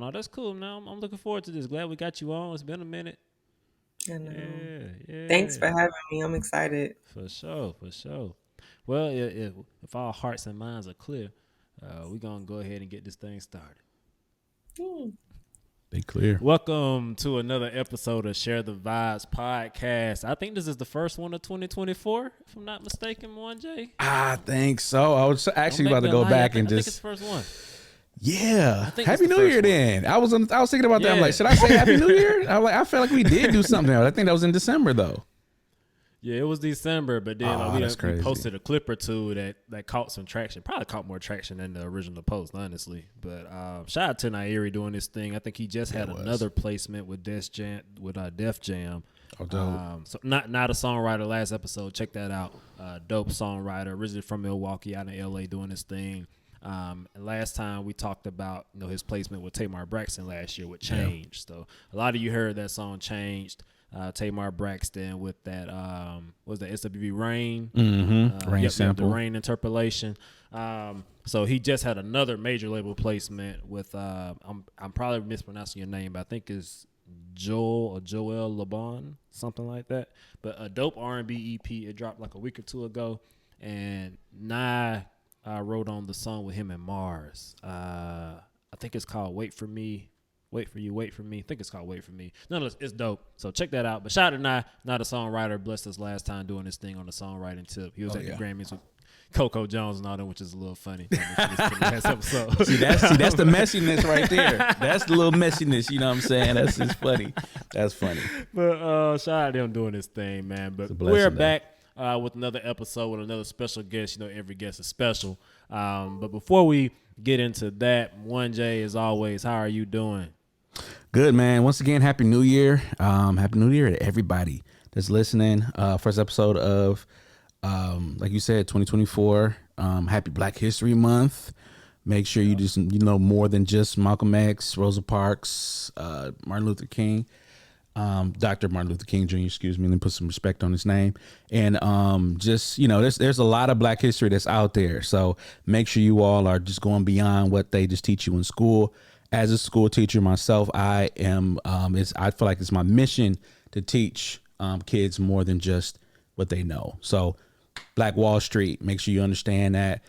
No, that's cool. Now I'm looking forward to this. Glad we got you on. It's been a minute. I know. Yeah, Thanks yeah. for having me. I'm excited. For sure, for sure. Well, if our hearts and minds are clear, we're gonna go ahead and get this thing started. Hmm. They clear. Welcome to another episode of Share the Vibes podcast. I think this is the first one of 2024, if I'm not mistaken, one J. I think so. I was Don't actually make about me to go lie. back I and think it's just the first one. yeah. I think it's Happy the New first Year one. then. I was thinking about that. I'm Yeah. like, should I say Happy New Year? I felt like we did do something. I think that was in December though. Yeah, it was December, but then Oh, that's we crazy. posted a clip or two that caught some traction. Probably caught more traction than the original post, honestly. But shout out to Nairi doing this thing. I think he just had another placement with Def Jam. Oh, dope. So not a songwriter. Last episode, check that out. Dope songwriter, originally from Milwaukee, out in LA, doing this thing. And last time we talked about his placement with Tamar Braxton last year with Change. So a lot of you heard that song Changed. Tamar Braxton with that was that SWV Rain, Rain sample, the Rain interpolation. So he just had another major label placement with I'm probably mispronouncing your name, but I think it's Joel Laban, something like that. But a dope R&B EP. It dropped like a week or two ago, and Nye wrote on the song with him and Mars. I think it's called Wait for Me. Wait for you, wait for me. I think it's called Wait for Me. Nonetheless, it's dope. So check that out. But shout out to Nye, not a songwriter. Blessed us last time doing this thing on the songwriting tip. He was at the Grammys with Coco Jones and all that, which is a little funny. Last episode. see, that's the messiness right there. That's the little messiness. You know what I'm saying? That's just funny. That's funny. But shout out to them doing this thing, man. But we're back with another episode with another special guest. Every guest is special. But before we get into that, 1J, as always, how are you doing? Good, man. Once again, Happy New Year. Happy New Year to everybody that's listening. First episode of, like you said, 2024. Happy Black History Month. Make sure you just, more than just Malcolm X, Rosa Parks, Martin Luther King, Dr. Martin Luther King Jr., excuse me. Let me put some respect on his name. And just, there's a lot of Black history that's out there. So make sure you all are just going beyond what they just teach you in school. As a school teacher myself, I am. I feel like it's my mission to teach kids more than just what they know. So, Black Wall Street. Make sure you understand that,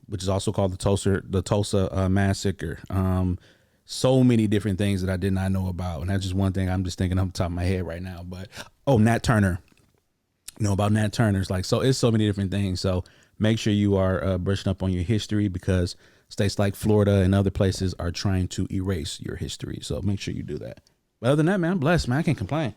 which is also called the Tulsa massacre. So many different things that I did not know about, and that's just one thing I'm just thinking off the top of my head right now. But Nat Turner. Know about Nat Turner's so it's so many different things. So make sure you are brushing up on your history because states like Florida and other places are trying to erase your history. So make sure you do that. But other than that, man, I'm blessed, man. I can't complain.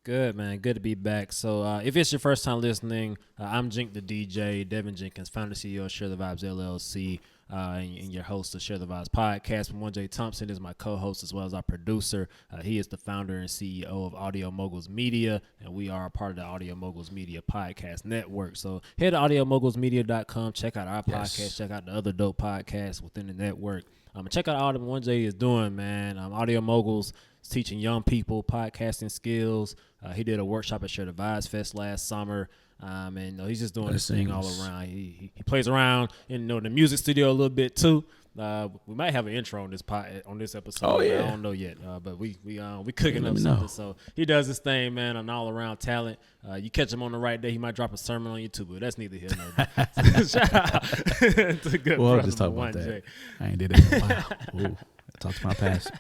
Good, man. Good to be back. So if it's your first time listening, I'm Jink the DJ, Devin Jenkins, founder CEO of Share the Vibes LLC, and your host of Share the Vibes podcast. 1J Thompson is my co-host as well as our producer. He is the founder and CEO of Audio Moguls Media, and we are a part of the Audio Moguls Media podcast network. So head to audiomogulsmedia.com, check out our podcast, check out the other dope podcasts within the network. Check out all that 1J is doing, man. Audio Moguls is teaching young people podcasting skills. He did a workshop at Share the Vibes Fest last summer. And he's just doing this thing all around. He plays around in the music studio a little bit too. We might have an intro on this episode. Oh, yeah. I don't know yet, but we cooking up something. So he does this thing, man. An all around talent. You catch him on the right day, he might drop a sermon on YouTube, but that's neither here nor there. Shout out to good Well, brother just talk about 1J. that. I ain't did it in a while. Ooh, talk to my past.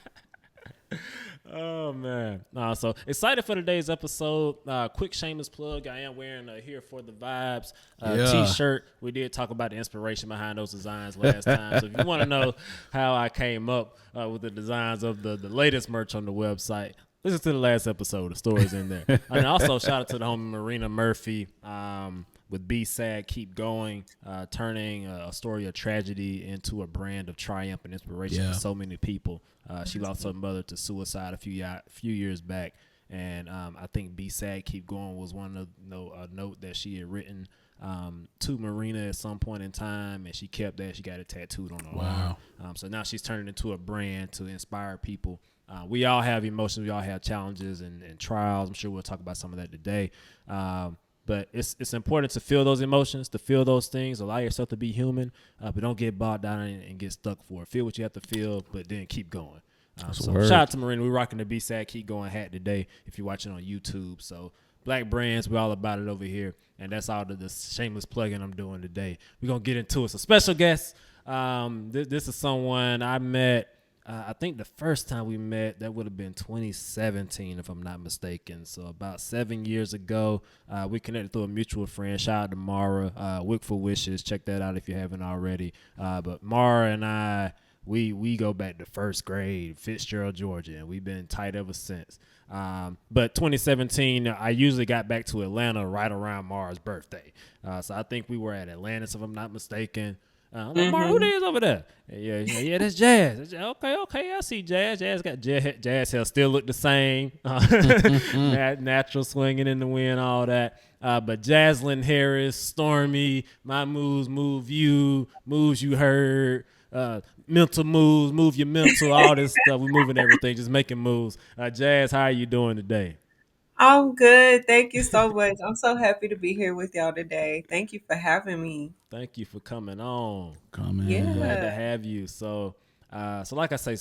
Oh man, so excited for today's episode. Quick shameless plug. I am wearing a Here for the Vibes t-shirt. We did talk about the inspiration behind those designs last time. So if you want to know how I came up with the designs of the latest merch on the website, listen to the last episode. The story's in there. And also shout out to the homie Marina Murphy with Be Sad, Keep Going, turning a story of tragedy into a brand of triumph and inspiration for so many people. She lost her mother to suicide a few years back, and I think Be Sad, Keep Going was one of a note that she had written to Marina at some point in time, and she kept that. She got it tattooed on her arm. So now she's turned it into a brand to inspire people. We all have emotions. We all have challenges and trials. I'm sure we'll talk about some of that today. But it's important to feel those emotions, to feel those things, allow yourself to be human, but don't get bogged down and get stuck for it. Feel what you have to feel, but then keep going. That's a So word. shout out to Marina. We're rocking the Be Sad Keep Going hat today if you're watching on YouTube. So Black brands, we're all about it over here. And that's all the shameless plugging I'm doing today. We're going to get into it. So special guest, this is someone I met. I think the first time we met, that would have been 2017, if I'm not mistaken. So about 7 years ago, we connected through a mutual friend. Shout out to Mara, Wick for Wishes. Check that out if you haven't already. But Mara and I, we go back to first grade, Fitzgerald, Georgia, and we've been tight ever since. But 2017, I usually got back to Atlanta right around Mara's birthday. So I think we were at Atlantis, if I'm not mistaken. I'm like, Mara, who that is over there? Yeah, that's Jazz. Okay, I see Jazz. Jazz got Jazz hair still look the same. Natural swinging in the wind, all that. But Jaslyn Harris, Stormy, my moves, move you, moves you heard, mental moves, move your mental, all this stuff. We're moving everything, just making moves. Jazz, how are you doing today? I'm good. Thank you so much. I'm so happy to be here with y'all today. Thank you for having me. Thank you for coming on. Come in. Glad to Yeah. have you. So like I say,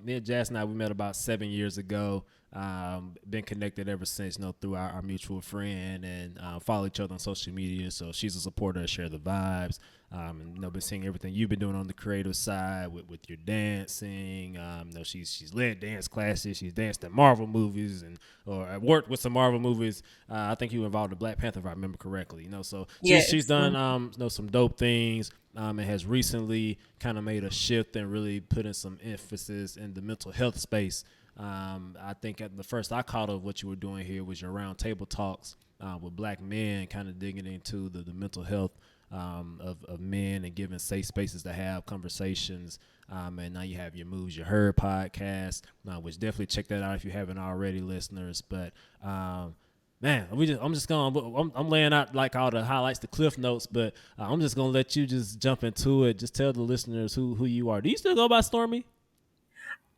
me and Jazz and I, we met about 7 years ago. Been connected ever since, through our mutual friend, and follow each other on social media. So she's a supporter of Share the Vibes. And been seeing everything you've been doing on the creative side with your dancing. She's led dance classes. She's danced in Marvel movies or worked with some Marvel movies. I think you were involved in Black Panther, if I remember correctly. So she's Yes. done some dope things. And has recently kind of made a shift and really put in some emphasis in the mental health space. I think at the first I caught of what you were doing here was your round table talks with Black men, kind of digging into the mental health of men and giving safe spaces to have conversations. And now you have your Moves You Heard podcast, which definitely check that out if you haven't already, listeners. But man, I'm laying out like all the highlights, the cliff notes, but I'm just gonna let you just jump into it. Just tell the listeners who you are. Do you still go by Stormy?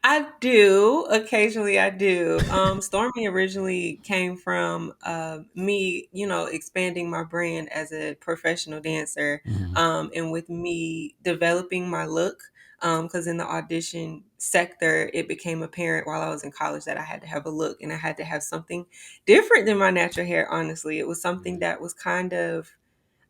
I do. Occasionally I do. Stormy originally came from me, expanding my brand as a professional dancer, Mhm. and with me developing my look. Because in the audition sector, it became apparent while I was in college that I had to have a look and I had to have something different than my natural hair. Honestly, it was something that was kind of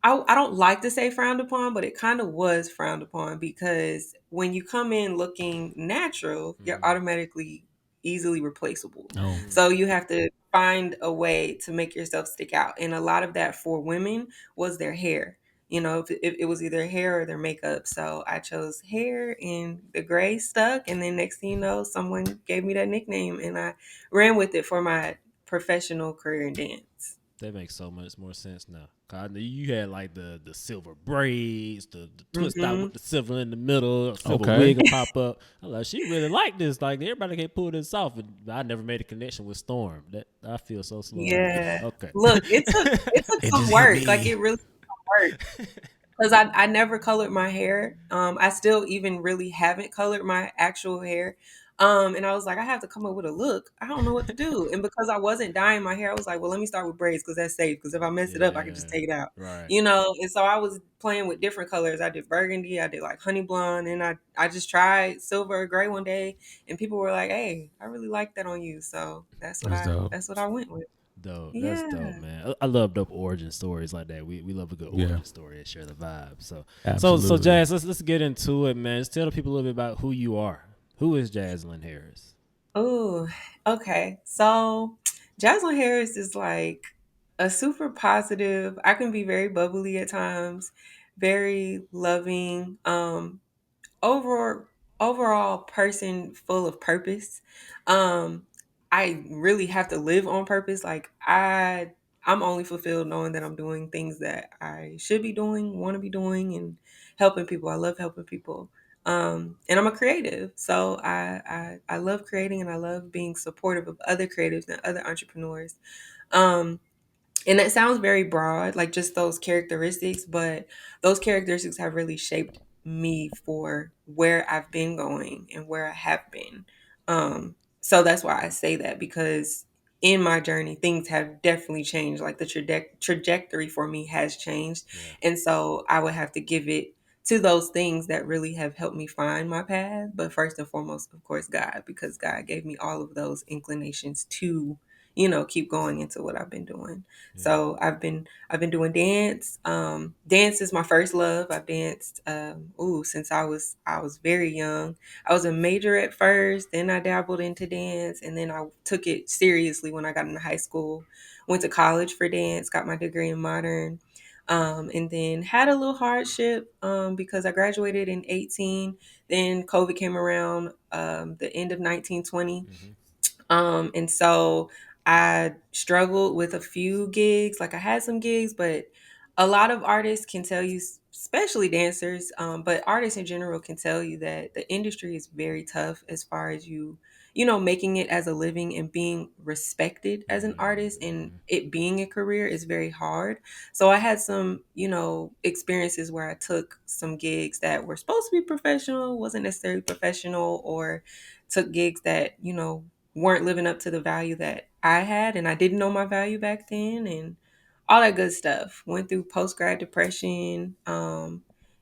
I don't like to say frowned upon, but it kind of was frowned upon because when you come in looking natural, you're Mm-hmm. automatically easily replaceable. Oh, So you have to find a way to make yourself stick out. And a lot of that for women was their hair. If it was either hair or their makeup. So I chose hair and the gray stuck. And then next thing you know, someone gave me that nickname and I ran with it for my professional career in dance. That makes so much more sense now. 'Cause I knew you had like the silver braids, the twist out Hmm. with the silver in the middle, a silver okay. wig will pop up. I'm like, she really like this. Like everybody can pull this off. And I never made a connection with Storm. That I feel so slow right now. Yeah. Okay. Look, it took It some just hit work. Like me. it really took some work. Because I never colored my hair. I still even really haven't colored my actual hair. And I was like, I have to come up with a look. I don't know what to do. And because I wasn't dyeing my hair, I was like, well, let me start with braids because that's safe. Because if I mess it up, I can just Yeah. take it out. Right. And so I was playing with different colors. I did burgundy, I did like honey blonde, and I just tried silver or gray one day, and people were like, hey, I really like that on you. So That's dope. that's what I went with. Dope. That's dope, Yeah. man. I love dope origin stories like that. We love a good Yeah, origin story and share the vibe. So absolutely. Jazz, let's get into it, man. Just tell the people a little bit about who you are. Who is Jaslyn Harris? Oh, okay. So Jaslyn Harris is like a super positive. I can be very bubbly at times, very loving. Over overall person full of purpose. Um, I really have to live on purpose. Like I'm only fulfilled knowing that I'm doing things that I should be doing, want to be doing, and helping people. I love helping people. And I'm a creative, so I love creating and I love being supportive of other creatives and other entrepreneurs. Um, and that sounds very broad, like just those characteristics, but those characteristics have really shaped me for where I've been going and where I have been. So that's why I say that because in my journey, things have definitely changed. Like the trajectory for me has changed. Yeah. And so I would have to give it to those things that really have helped me find my path. But first and foremost, of course, God, because God gave me all of those inclinations to, keep going into what I've been doing. Yeah. So I've been doing dance. Dance is my first love. I've danced since I was very young. I was a major at first, then I dabbled into dance, and then I took it seriously when I got into high school. Went to college for dance, got my degree in modern, and then had a little hardship because I graduated in 18. Then COVID came around the end of 1920. Mm-hmm. And so I struggled with a few gigs. Like I had some gigs, but a lot of artists can tell you, especially dancers, but artists in general can tell you that the industry is very tough as far as making it as a living and being respected as an artist and Mm-hmm. it being a career is very hard. So I had some, experiences where I took some gigs that were supposed to be professional, wasn't necessarily professional, or took gigs that, weren't living up to the value that I had, and I didn't know my value back then, and all that good stuff. Went through post grad depression, and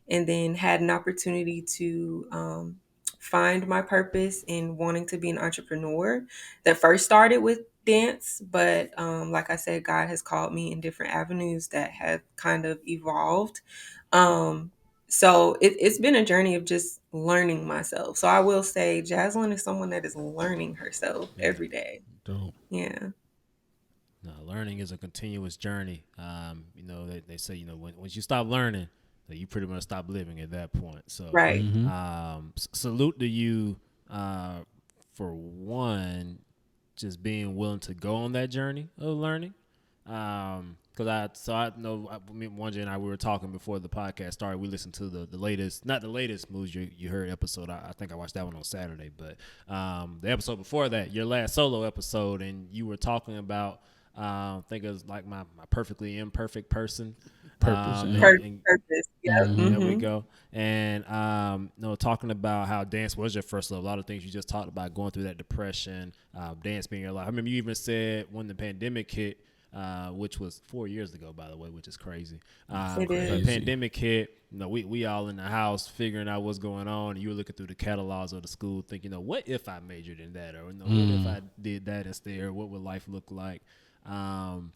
then had an opportunity to find my purpose in wanting to be an entrepreneur. That first started with dance, but like I said, God has called me in different avenues that have kind of evolved. Um, so it's been a journey of just learning myself. So I will say Jaslyn is someone that is learning herself Yeah. every day. Dope. Yeah. No, learning is a continuous journey. They say, once you stop learning, that you pretty much stop living at that point. So, Right. Mm-hmm. salute to you for one, just being willing to go on that journey of learning. Because I know me, Wanja and I, we were talking before the podcast started. We listened to the latest, not the latest Moves You Heard episode. I think I watched that one on Saturday, but the episode before that, your last solo episode, and you were talking about I think it was like my perfectly imperfect person. Purpose. Yeah. Purpose. Yep. Mm-hmm. There we Mm-hmm. go. And talking about how dance was your first love. A lot of things you just talked about, going through that depression, dance being your life. I remember you even said when the pandemic hit, which was 4 years ago, by the way, which is crazy. It The is. pandemic hit. We all in the house figuring out what's going on, and you were looking through the catalogs of the school, thinking, what if I majored in that, or what if I did that instead, or what would life look like? And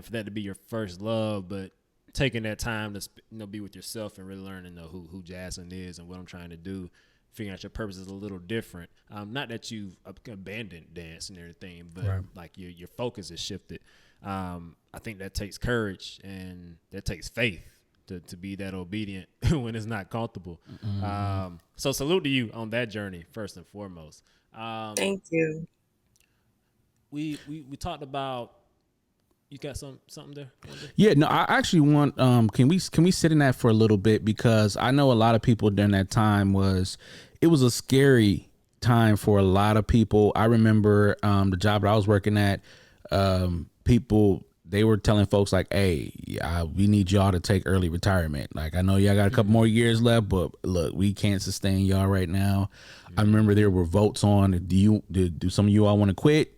for that to be your first love, but taking that time to be with yourself and really learning who Jaslyn is and what I'm trying to do, figuring out your purpose is a little different. Not that you've abandoned dance and everything, but Right. like your focus is shifted. I think that takes courage and that takes faith to be that obedient when it's not comfortable. So salute to you on that journey first and foremost. Thank you. We talked about. You got something there? Yeah, no, I actually want can we sit in that for a little bit, because I know a lot of people during that time it was a scary time for a lot of people. I remember the job that I was working at, people, they were telling folks like, hey, we need y'all to take early retirement. Like, I know y'all got a couple more years left, but look, we can't sustain y'all right now. I remember there were votes on, do some of you all want to quit?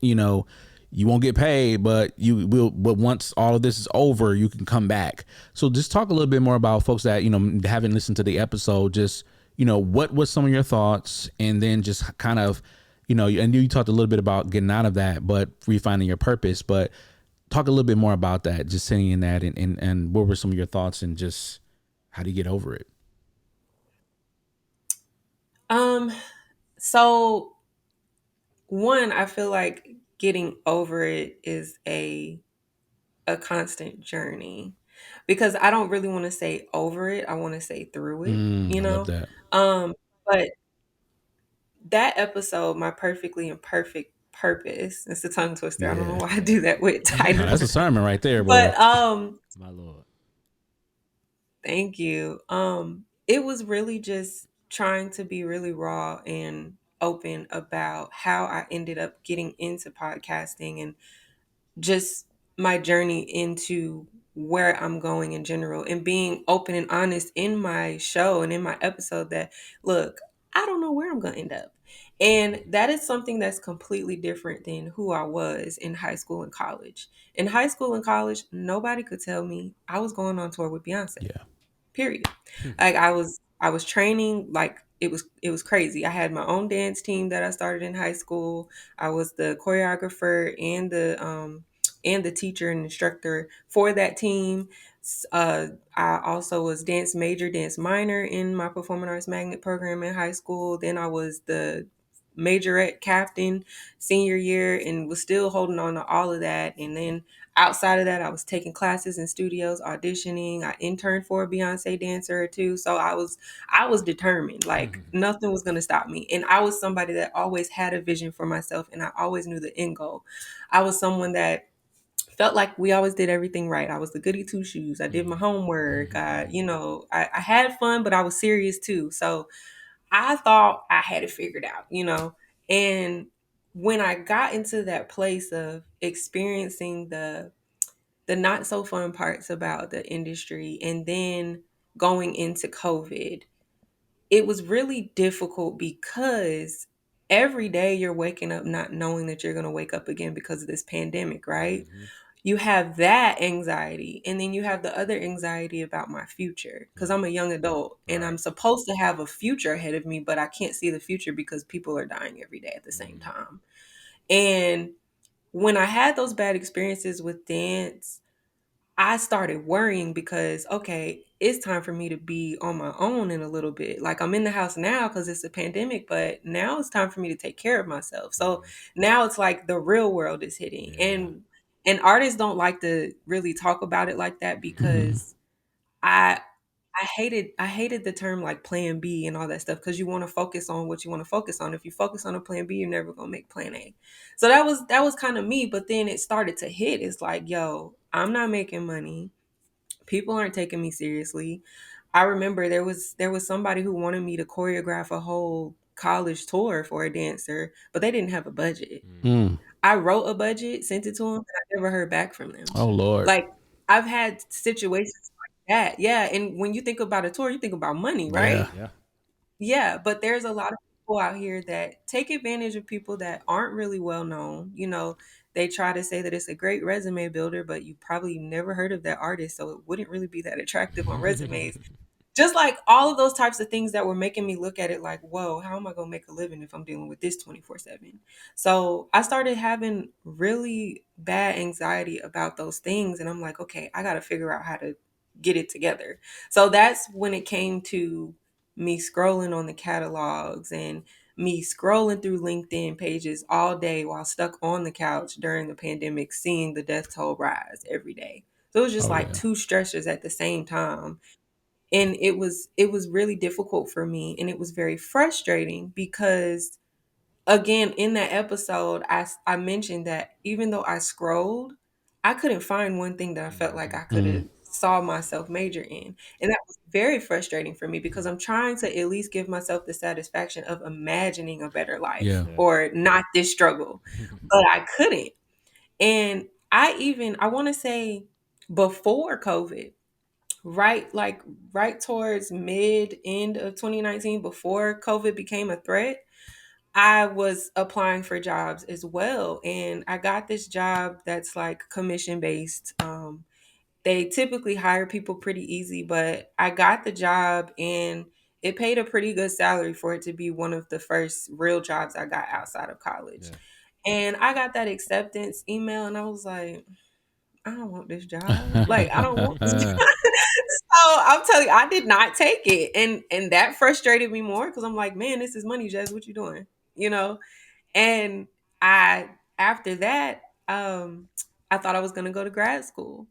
You won't get paid, but you will. But once all of this is over, you can come back. So just talk a little bit more about folks that haven't listened to the episode. Just what was some of your thoughts, and then just kind of, and you talked a little bit about getting out of that, but refining your purpose. But talk a little bit more about that, just sitting in that, and what were some of your thoughts, and just how do you get over it? Um. So one, I feel like getting over it is a constant journey, because I don't really want to say over it. I want to say through it. I love that. But that episode, My Perfectly Imperfect Purpose, it's a tongue twister. I don't know Yeah, why I do that with no, that's a titles. sermon right there, boy. But My lord. thank you. It was really just trying to be really raw and open about how I ended up getting into podcasting and just my journey into where I'm going in general, and being open and honest in my show and in my episode that, look, I don't know where I'm going to end up. And that is something that's completely different than who I was in high school and college. In high school and college, nobody could tell me I was going on tour with Beyonce. Yeah. Period. Like I was training, like it was crazy. I had my own dance team that I started in high school. I was the choreographer and the teacher and instructor for that team. I also was dance major, dance minor in my performing arts magnet program in high school. Then I was the majorette captain senior year and was still holding on to all of that. And then outside of that, I was taking classes in studios, auditioning. I interned for a Beyonce dancer or two. So I was determined. Like nothing was gonna stop me. And I was somebody that always had a vision for myself and I always knew the end goal. I was someone that felt like we always did everything right. I was the goody two shoes. I did my homework. I had fun, but I was serious too. So I thought I had it figured out. And when I got into that place of experiencing the not so fun parts about the industry and then going into COVID, it was really difficult because every day you're waking up not knowing that you're going to wake up again because of this pandemic, right? You have that anxiety and then you have the other anxiety about my future because I'm a young adult and I'm Right. supposed to have a future ahead of me, but I can't see the future because people are dying every day at the same time. And when I had those bad experiences with dance, I started worrying because, okay, it's time for me to be on my own in a little bit. Like I'm in the house now because it's a pandemic, but now it's time for me to take care of myself. So now it's like the real world is hitting. Yeah. And artists don't like to really talk about it like that because I I hated the term like plan B and all that stuff because you want to focus on what you want to focus on. If you focus on a plan B, you're never gonna make plan A. So that was kind of me, but then it started to hit. It's like, yo, I'm not making money. People aren't taking me seriously. I remember there was somebody who wanted me to choreograph a whole college tour for a dancer, but they didn't have a budget. Mm. I wrote a budget, sent it to them, and I never heard back from them. Oh Lord. Like I've had situations like that. Yeah, and when you think about a tour, you think about money, Yeah. right? Yeah. Yeah, but there's a lot of people out here that take advantage of people that aren't really well known. They try to say that it's a great resume builder, but you probably never heard of that artist, so it wouldn't really be that attractive on resumes. Just like all of those types of things that were making me look at it like, whoa, how am I going to make a living if I'm dealing with this 24/7? So I started having really bad anxiety about those things. And I'm like, okay, I got to figure out how to get it together. So that's when it came to me scrolling on the catalogs and me scrolling through LinkedIn pages all day while stuck on the couch during the pandemic, seeing the death toll rise every day. So it was just Oh like yeah. two stressors at the same time, and it was really difficult for me and it was very frustrating because again in that episode I mentioned that even though I scrolled, I couldn't find one thing that I felt like I could Mm. have saw myself major in, and that was very frustrating for me because I'm trying to at least give myself the satisfaction of imagining a better life Yeah. Yeah. or not this struggle, but I couldn't. And I want to say before COVID, right, like right towards mid end of 2019, before COVID became a threat, I was applying for jobs as well, and I got this job that's like commission based. They typically hire people pretty easy, but I got the job and it paid a pretty good salary for it to be one of the first real jobs I got outside of college. Yeah. And I got that acceptance email and I was like, I don't want this job. Like I don't want this job. So I'm telling you, I did not take it, and that frustrated me more because I'm like, man, this is money, Jazz. What you doing? You know. And I after that, I thought I was gonna go to grad school.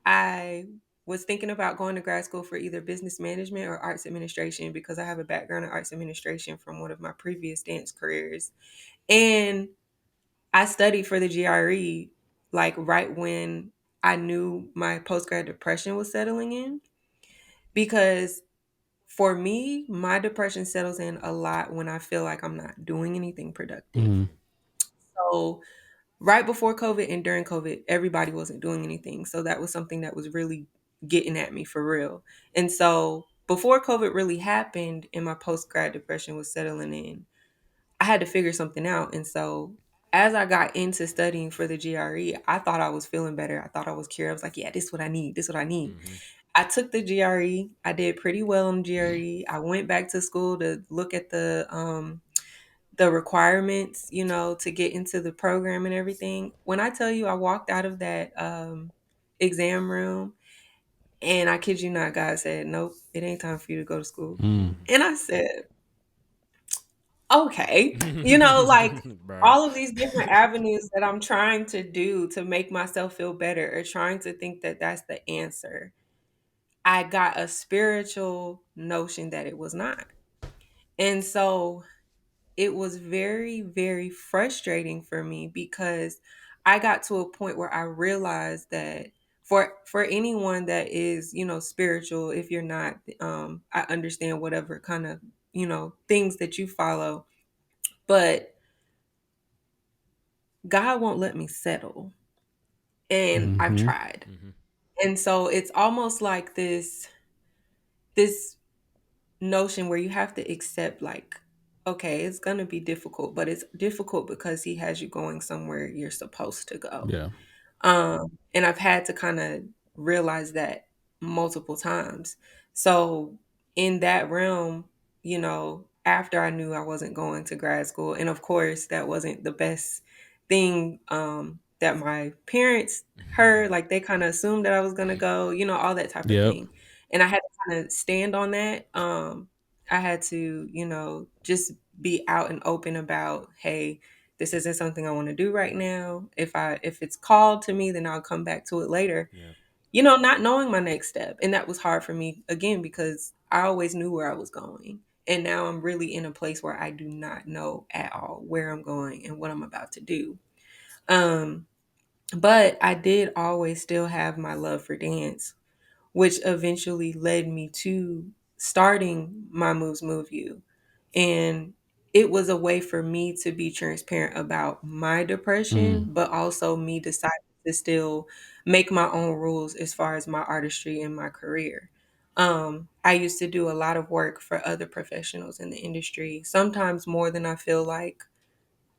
I was thinking about going to grad school for either business management or arts administration because I have a background in arts administration from one of my previous dance careers. And I studied for the GRE like right when I knew my post grad depression was settling in because for me, my depression settles in a lot when I feel like I'm not doing anything productive. Mm. So, right before COVID and during COVID, everybody wasn't doing anything. So, that was something that was really getting at me for real. And so, before COVID really happened and my post grad depression was settling in, I had to figure something out. And so as I got into studying for the GRE, I thought I was feeling better. I thought I was cured. I was like, yeah, this is what I need. This is what I need. Mm-hmm. I took the GRE. I did pretty well on GRE. I went back to school to look at the requirements, you know, to get into the program and everything. When I tell you I walked out of that exam room and I kid you not, God said, nope, it ain't time for you to go to school. Mm. And I said, okay, you know, like Right. all of these different avenues that I'm trying to do to make myself feel better or trying to think that that's the answer. I got a spiritual notion that it was not. And so it was very, very frustrating for me because I got to a point where I realized that for anyone that is, you know, spiritual, if you're not, I understand whatever kind of, you know, things that you follow, but God won't let me settle. And I've Mm-hmm. tried. Mm-hmm. And so it's almost like this notion where you have to accept like, okay, it's going to be difficult, but it's difficult because he has you going somewhere you're supposed to go. Yeah. And I've had to kind of realize that multiple times. So in that realm, you know, after I knew I wasn't going to grad school, and of course that wasn't the best thing that my parents heard, like they kind of assumed that I was going to go, you know, all that type of Yep. thing. And I had to kind of stand on that. I had to, you know, just be out and open about, hey, this isn't something I want to do right now. If it's called to me, then I'll come back to it later. Yeah. You know, not knowing my next step. And that was hard for me again because I always knew where I was going. And now I'm really in a place where I do not know at all where I'm going and what I'm about to do. Um, but I did always still have my love for dance, which eventually led me to starting my Moves Move You. And it was a way for me to be transparent about my depression, Mm. but also me deciding to still make my own rules as far as my artistry and my career. I used to do a lot of work for other professionals in the industry, sometimes more than I feel like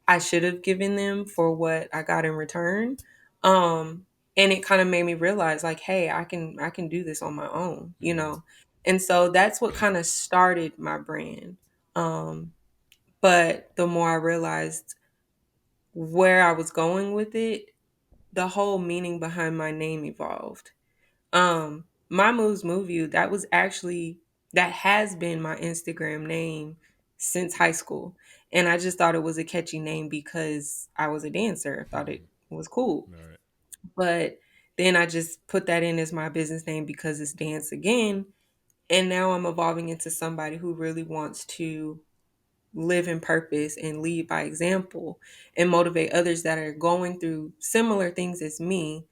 I should have given them for what I got in return. Um, and it kind of made me realize like, hey, I can do this on my own, you Mm-hmm. know. And so that's what kind of started my brand. Um, but the more I realized where I was going with it, the whole meaning behind my name evolved. My Moves Move You, that has been my Instagram name since high school. And I just thought it was a catchy name because I was a dancer. I thought it was cool. All right. But then I just put that in as my business name because it's dance again. And now I'm evolving into somebody who really wants to live in purpose and lead by example and motivate others that are going through similar things as me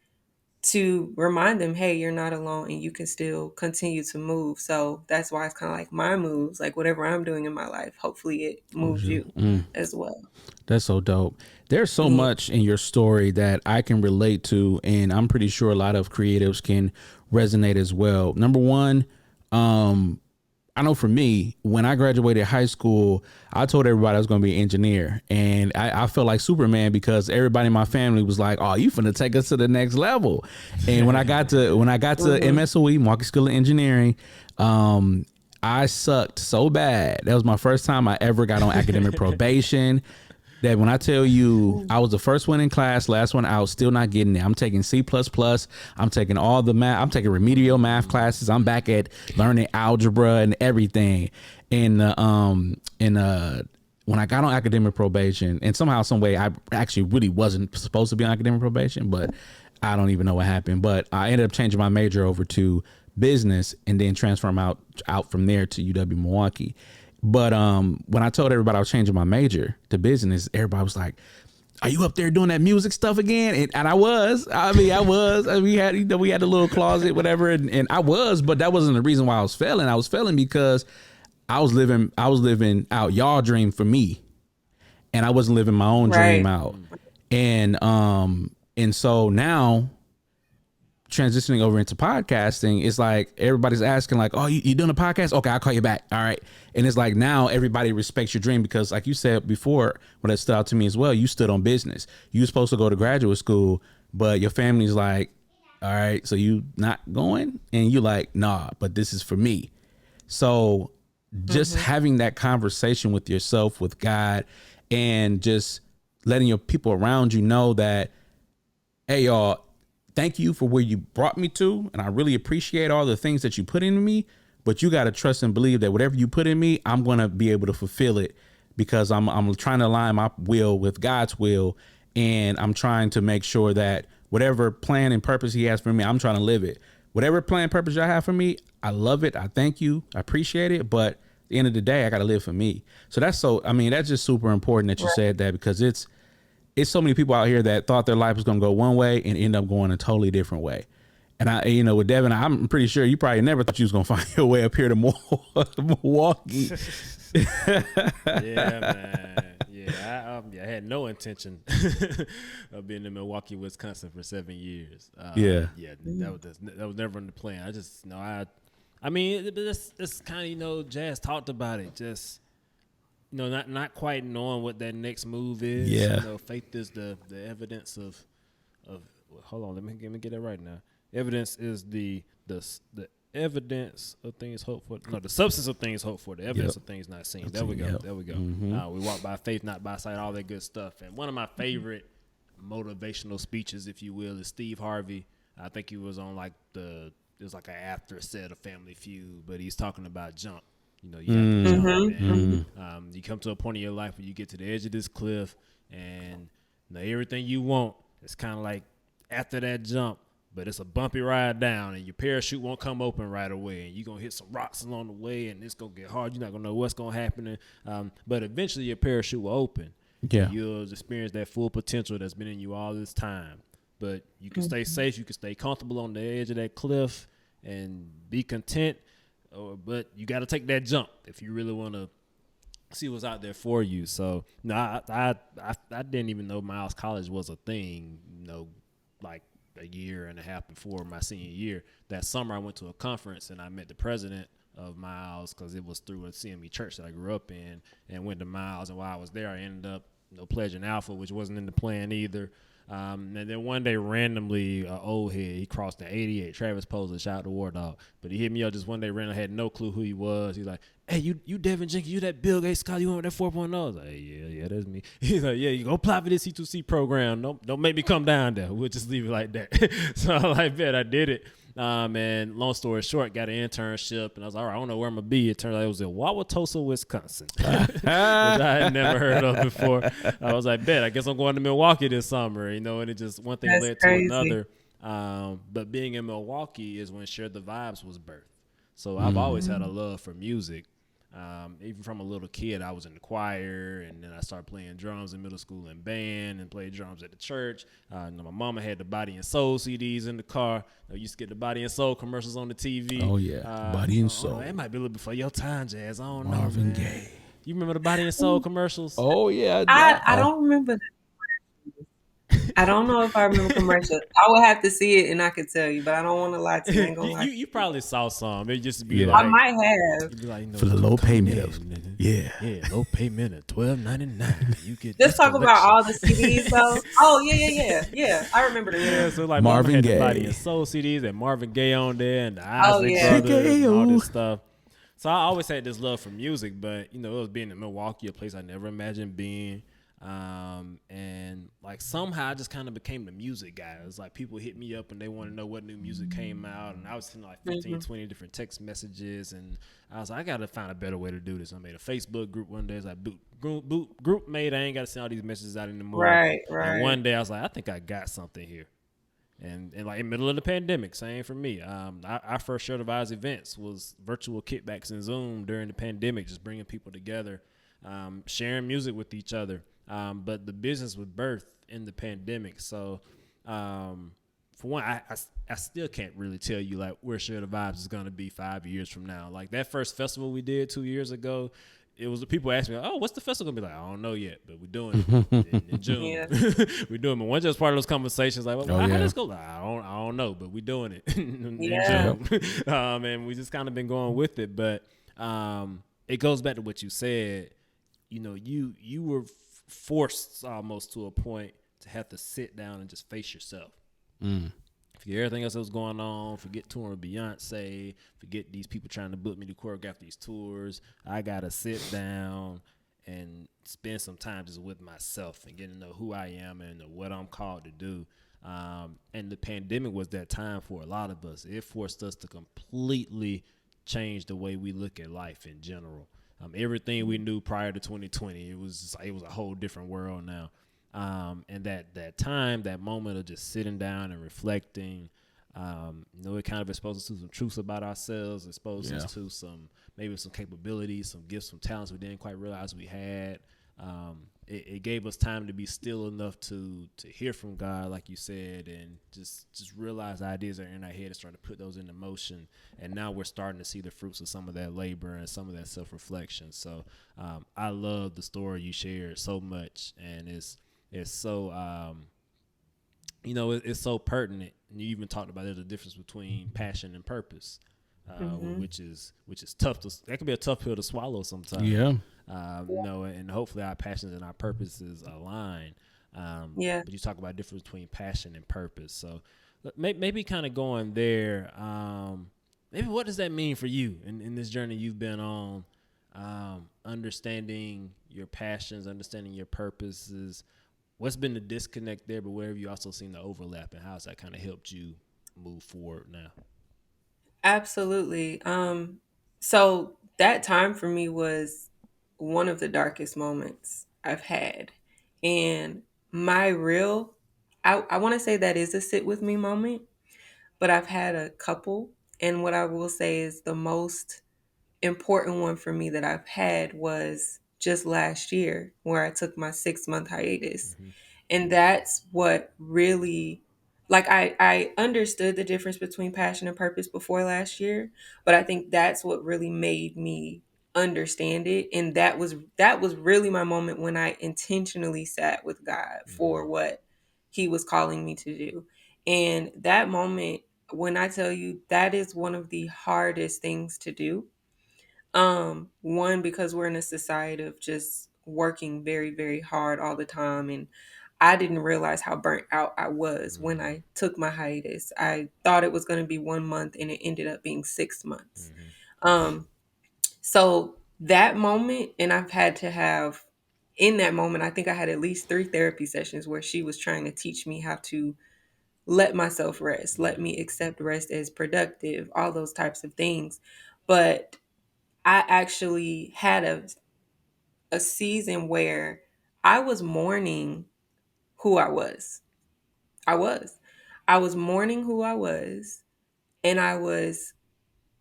to remind them, hey, you're not alone and you can still continue to move. So that's why it's kind of like my moves, like whatever I'm doing in my life, hopefully it Moves moves you. you Mm. as well. That's so dope. There's so Yeah. much in your story that I can relate to, and I'm pretty sure a lot of creatives can resonate as well. Number one, I know for me, when I graduated high school, I told everybody I was going to be an engineer, and I felt like Superman because everybody in my family was like, "Oh, you finna take us to the next level." And when I got to MSOE, Market School of Engineering, I sucked so bad. That was my first time I ever got on academic probation. That when I tell you I was the first one in class, last one out, still not getting it. I'm taking C++. I'm taking all the math. I'm taking remedial math classes. I'm back at learning algebra and everything. And when I got on academic probation, and somehow, some way, I actually really wasn't supposed to be on academic probation, but I don't even know what happened. But I ended up changing my major over to business and then transferring out from there to UW Milwaukee. But when I told everybody I was changing my major to business, everybody was like, "Are you up there doing that music stuff again?" And I was. I mean, I was. We had, we had a little closet, whatever, and I was. But that wasn't the reason why I was failing. I was failing because I was living out y'all dream for me, and I wasn't living my own dream Right. out. And so now, transitioning over into podcasting, it's like everybody's asking like, oh, you doing a podcast? Okay, I'll call you back. All right. And it's like now everybody respects your dream because like you said before, when it stood out to me as well, you stood on business. You were supposed to go to graduate school, but your family's like, all right, so you not going? And you like, nah, but this is for me. So just having that conversation with yourself, with God, and just letting your people around you know that, hey, y'all, thank you for where you brought me to. And I really appreciate all the things that you put in me. But you got to trust and believe that whatever you put in me, I'm going to be able to fulfill it because I'm trying to align my will with God's will. And I'm trying to make sure that whatever plan and purpose he has for me, I'm trying to live it. Whatever plan and purpose y'all have for me, I love it. I thank you. I appreciate it. But at the end of the day, I got to live for me. So that's that's just super important that you said that because it's so many people out here that thought their life was going to go one way and end up going a totally different way. And with Devin, I'm pretty sure you probably never thought you was going to find your way up here to Milwaukee. Yeah, man. Yeah, I had no intention of being in Milwaukee, Wisconsin for 7 years. That was never in the plan. I just it's kind of Jazz talked about it. Just not quite knowing what that next move is. Yeah. Faith is the evidence of. Hold on, let me get that right now. Evidence is the evidence of things hoped for. No, the substance of things hoped for. The evidence of things not seen. There we go. There we go. We walk by faith, not by sight. All that good stuff. And one of my favorite motivational speeches, if you will, is Steve Harvey. I think he was on it was like an after set of Family Feud, but he's talking about jump. You have to jump. And, you come to a point in your life where you get to the edge of this cliff, and everything you want. It's kind of like after that jump. But it's a bumpy ride down, and your parachute won't come open right away, and you're going to hit some rocks along the way, and it's going to get hard. You're not going to know what's going to happen. But eventually your parachute will open. Yeah. You'll experience that full potential that's been in you all this time. But you can stay safe. You can stay comfortable on the edge of that cliff and be content. But you got to take that jump if you really want to see what's out there for you. So, I didn't even know Miles College was a thing, like a year and a half before my senior year. That summer I went to a conference and I met the president of Miles because it was through a CME church that I grew up in, and went to Miles. And while I was there, I ended up pledging Alpha, which wasn't in the plan either. And then one day randomly, old head, he crossed the 88. Travis Poser, shout out to War Dog. But he hit me up just one day randomly. I had no clue who he was. He's like, hey, you Devin Jenkins, you that Bill Gates scholar, you went with that 4.0? I was like, yeah, that's me. He's like, yeah, you go apply for this C2C program. Don't make me come down there. We'll just leave it like that. So I bet I did it. And long story short, got an internship, and I was like, all right, I don't know where I'm going to be. It turned out it was in Wauwatosa, Wisconsin, which I had never heard of before. I was like, bet, I guess I'm going to Milwaukee this summer, and it just one thing led to another. But being in Milwaukee is when Share the Vibes was birthed. So I've always had a love for music. Even from a little kid, I was in the choir, and then I started playing drums in middle school and band, and played drums at the church. My mama had the Body and Soul CDs in the car. I used to get the Body and Soul commercials on the TV. Oh yeah, Body and Soul. It might be a little before your time, Jazz. I don't Marvin know, Gaye. You remember the Body and Soul commercials? Oh yeah, I don't remember that. I don't know if I remember commercials. I would have to see it, and I could tell you, but I don't want to lie to you. I ain't gonna lie. You probably saw some. It just be like I might have. Be like, for the low payment of low payment of $12.99. You get just talk about all the CDs though. Oh yeah. I remember them. Yeah, so like Marvin Gaye, the Body and Soul CDs, and Marvin Gaye on there, and the Isaac Brothers, and all this stuff. So I always had this love for music, but it was being in Milwaukee, a place I never imagined being. And like somehow I just kind of became the music guy. It was like people hit me up and they want to know what new music came out, and I was sending like 15, 20 different text messages, and I was like, I gotta find a better way to do this. I made a Facebook group one day. It's like group made. I ain't gotta send all these messages out anymore. Right. And one day I was like, I think I got something here. And like in the middle of the pandemic, same for me. Our first Share the Vibes events was virtual kickbacks and Zoom during the pandemic, just bringing people together, sharing music with each other. But the business was birthed in the pandemic. So, for one, I still can't really tell you like where Share the Vibes is going to be 5 years from now. Like that first festival we did 2 years ago, it was the people asking me, "Oh, what's the festival gonna be like?" I don't know yet, but we're doing it in June. Yeah. We're doing it. One just part of those conversations, like, well, Oh how yeah. this go? Like, I don't know, but we're doing it in Yeah. Yep. June. And we just kind of been going with it. But it goes back to what you said. You know, you were forced almost to a point to have to sit down and just face yourself. Mm. Forget everything else that was going on. Forget touring with Beyonce. Forget these people trying to book me to choreograph these tours. I gotta sit down and spend some time just with myself and getting to know who I am and what I'm called to do. And the pandemic was that time for a lot of us. It forced us to completely change the way we look at life in general. Everything we knew prior to 2020, it was a whole different world now. And that time, that moment of just sitting down and reflecting, it kind of exposes us to some truths about ourselves, exposes us to maybe some capabilities, some gifts, some talents we didn't quite realize we had. It gave us time to be still enough to hear from God, like you said, and just realize ideas that are in our head and start to put those into motion. And now we're starting to see the fruits of some of that labor and some of that self-reflection. So I love the story you shared so much, and it's so it's so pertinent. And you even talked about there's a difference between passion and purpose, Mm-hmm. which is tough to, that can be a tough pill to swallow sometimes. Yeah. And hopefully our passions and our purposes align. Yeah. But you talk about the difference between passion and purpose. So maybe kind of going there. Maybe what does that mean for you in this journey you've been on? Understanding your passions, understanding your purposes. What's been the disconnect there, but where have you also seen the overlap, and how's that kind of helped you move forward now? Absolutely. So that time for me was one of the darkest moments I've had. And my real, I want to say that is a sit with me moment, but I've had a couple. And what I will say is the most important one for me that I've had was just last year, where I took my 6 month hiatus. Mm-hmm. And that's what really, like, I understood the difference between passion and purpose before last year, but I think that's what really made me understand it. And that was really my moment when I intentionally sat with God Mm-hmm. for what he was calling me to do. And that moment, when I tell you, that is one of the hardest things to do. One, because we're in a society of just working very, very hard all the time. And I didn't realize how burnt out I was when Mm-hmm. I took my hiatus. I thought it was going to be 1 month and it ended up being 6 months. Mm-hmm. Um, so that moment, and I've had to have, in that moment, I think I had at least 3 therapy sessions where she was trying to teach me how to let myself rest, let me accept rest as productive, all those types of things. But I actually had a season where I was mourning who I was. I was. I was mourning who I was, and I was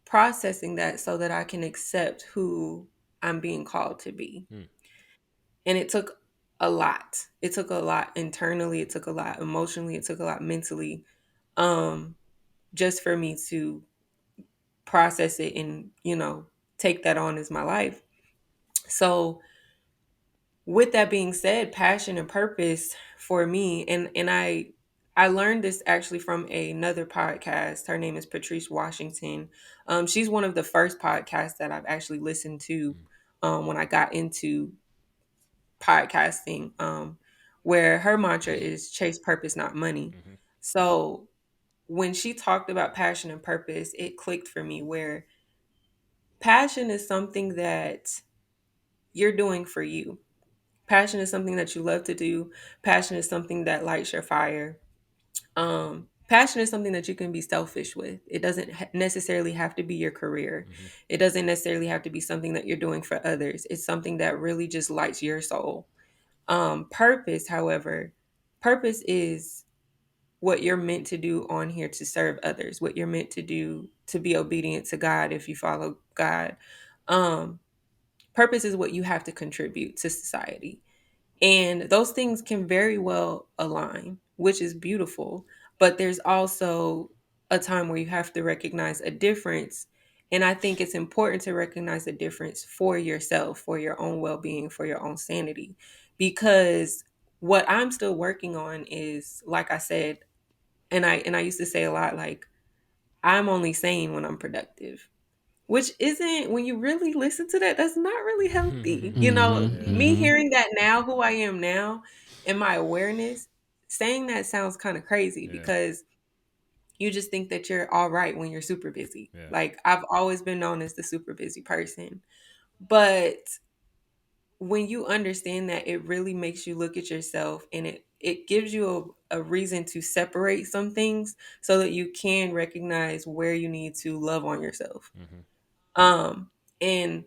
processing that so that I can accept who I'm being called to be. Mm-hmm. And it took a lot. It took a lot internally, it took a lot emotionally, it took a lot mentally, um, just for me to process it and, take that on as my life. So with that being said, passion and purpose for me, and I learned this actually from another podcast. Her name is Patrice Washington. She's one of the first podcasts that I've actually listened to when I got into podcasting, where her mantra is chase purpose, not money. Mm-hmm. So when she talked about passion and purpose, it clicked for me where passion is something that you're doing for you. Passion is something that you love to do. Passion is something that lights your fire. Passion is something that you can be selfish with. It doesn't necessarily have to be your career. Mm-hmm. It doesn't necessarily have to be something that you're doing for others. It's something that really just lights your soul. Purpose, however, purpose is what you're meant to do on here to serve others, what you're meant to do to be obedient to God if you follow God. Um, Purpose is what you have to contribute to society. And those things can very well align, which is beautiful. But there's also a time where you have to recognize a difference And I think it's important to recognize the difference for yourself, for your own well-being, for your own sanity. Because what I'm still working on is, like I said, and I used to say a lot, like, I'm only sane when I'm productive, which isn't, when you really listen to that, that's not really healthy. You know, Yeah. me hearing that now, who I am now, and my awareness, saying that sounds kind of crazy Yeah. because you just think that you're all right when you're super busy. Yeah. Like, I've always been known as the super busy person. But when you understand that, it really makes you look at yourself, and it gives you a reason to separate some things so that you can recognize where you need to love on yourself. Mm-hmm. And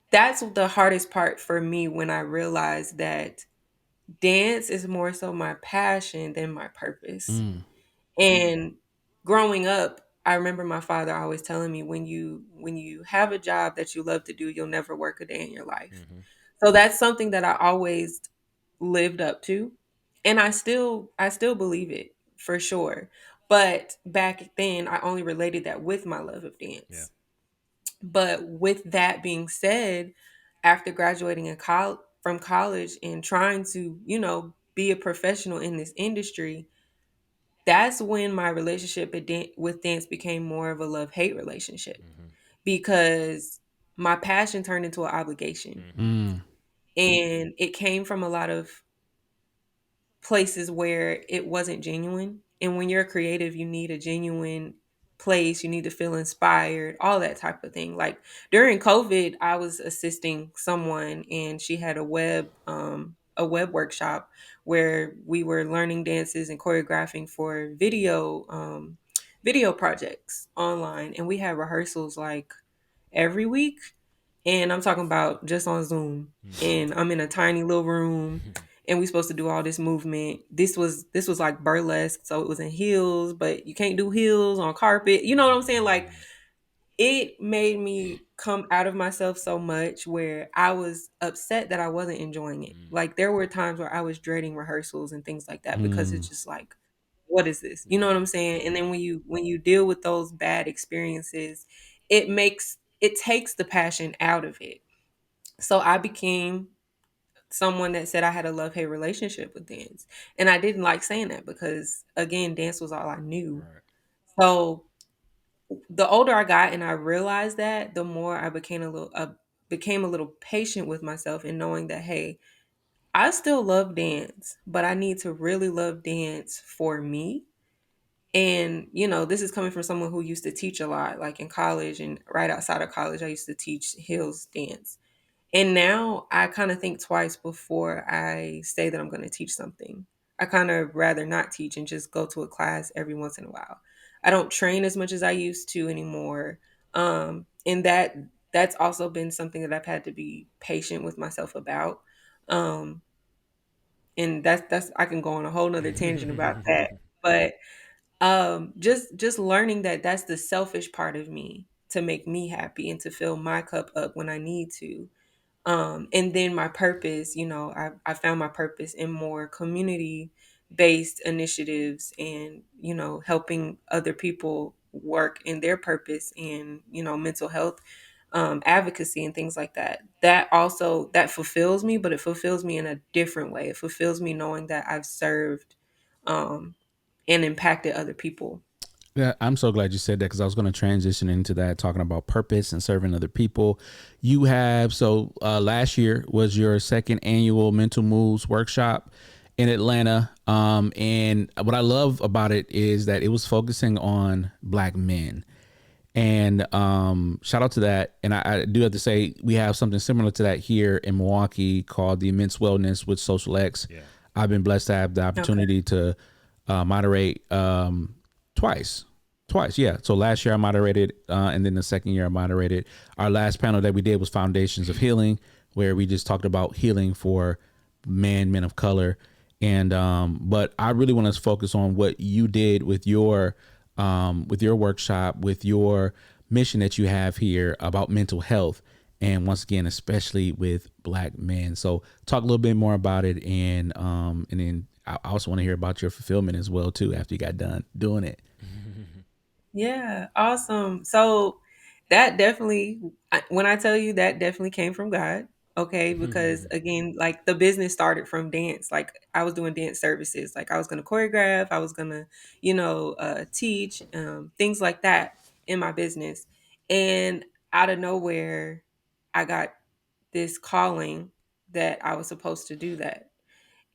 that's the hardest part for me, when I realized that dance is more so my passion than my purpose. And growing up, I remember my father always telling me, when you have a job that you love to do, you'll never work a day in your life. Mm-hmm. So that's something that I always lived up to. And I still believe it for sure. But back then I only related that with my love of Yeah. dance. But with that being said, after graduating from college and trying to, be a professional in this industry, that's when my relationship with dance became more of a love-hate relationship, Mm-hmm. because my passion turned into an obligation. Mm-hmm. And it came from a lot of places where it wasn't genuine. And when you're creative, you need a genuine place. You need to feel inspired, all that type of thing. Like during COVID, I was assisting someone, and she had a web workshop where we were learning dances and choreographing for video projects online, and we had rehearsals like every week. And I'm talking about just on Zoom. And I'm in a tiny little room, and we supposed to do all this movement. This was like burlesque, so it was in heels, but you can't do heels on carpet. You know what I'm saying? Like, it made me come out of myself so much, where I was upset that I wasn't enjoying it. Like, there were times where I was dreading rehearsals and things like that, because it's just like, what is this? You know what Yeah. I'm saying? And then when you deal with those bad experiences, it takes the passion out of it. So I became someone that said I had a love-hate relationship with dance. And I didn't like saying that, because again, dance was all I knew. Right. So the older I got and I realized that, the more I became a little patient with myself, and knowing that, hey, I still love dance, but I need to really love dance for me. And, this is coming from someone who used to teach a lot, like in college and right outside of college. I used to teach heels dance. And now I kind of think twice before I say that I'm going to teach something. I kind of rather not teach and just go to a class every once in a while. I don't train as much as I used to anymore. And that's also been something that I've had to be patient with myself about. Um, and that's I can go on a whole nother tangent about that. But just learning that that's the selfish part of me, to make me happy and to fill my cup up when I need to. And then my purpose, I found my purpose in more community based initiatives, and, helping other people work in their purpose, and, mental health advocacy and things like that. That fulfills me, but it fulfills me in a different way. It fulfills me knowing that I've served um, and impacted other people. Yeah, I'm so glad you said that, because I was going to transition into that, talking about purpose and serving other people. You have, last year was your second annual Mental Moves workshop in Atlanta. And what I love about it is that it was focusing on Black men. And shout out to that. And I do have to say, we have something similar to that here in Milwaukee called the Immense Wellness with Social X. Yeah. I've been blessed to have the Okay. opportunity to moderate twice. Twice, yeah. So last year I moderated, and then the second year I moderated. Our last panel that we did was Foundations of Healing, where we just talked about healing for men of color. And but I really want to focus on what you did with your workshop, with your mission that you have here about mental health, and once again, especially with Black men. So talk a little bit more about it, and then I also want to hear about your fulfillment as well too after you got done doing it. Yeah, awesome. So that definitely, when I tell you that definitely came from God, okay? Because again, like the business started from dance. Like I was doing dance services. Like I was going to choreograph, I was going to, teach, things like that in my business. And out of nowhere, I got this calling that I was supposed to do that.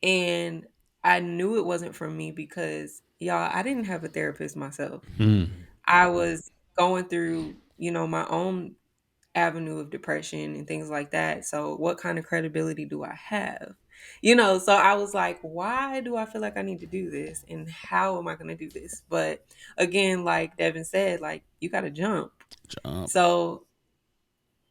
And I knew it wasn't from me because y'all, I didn't have a therapist myself. Mm. I was going through, my own avenue of depression and things like that. So what kind of credibility do I have? So I was like, why do I feel like I need to do this? And how am I going to do this? But again, like Devin said, like you got to jump. Jump. So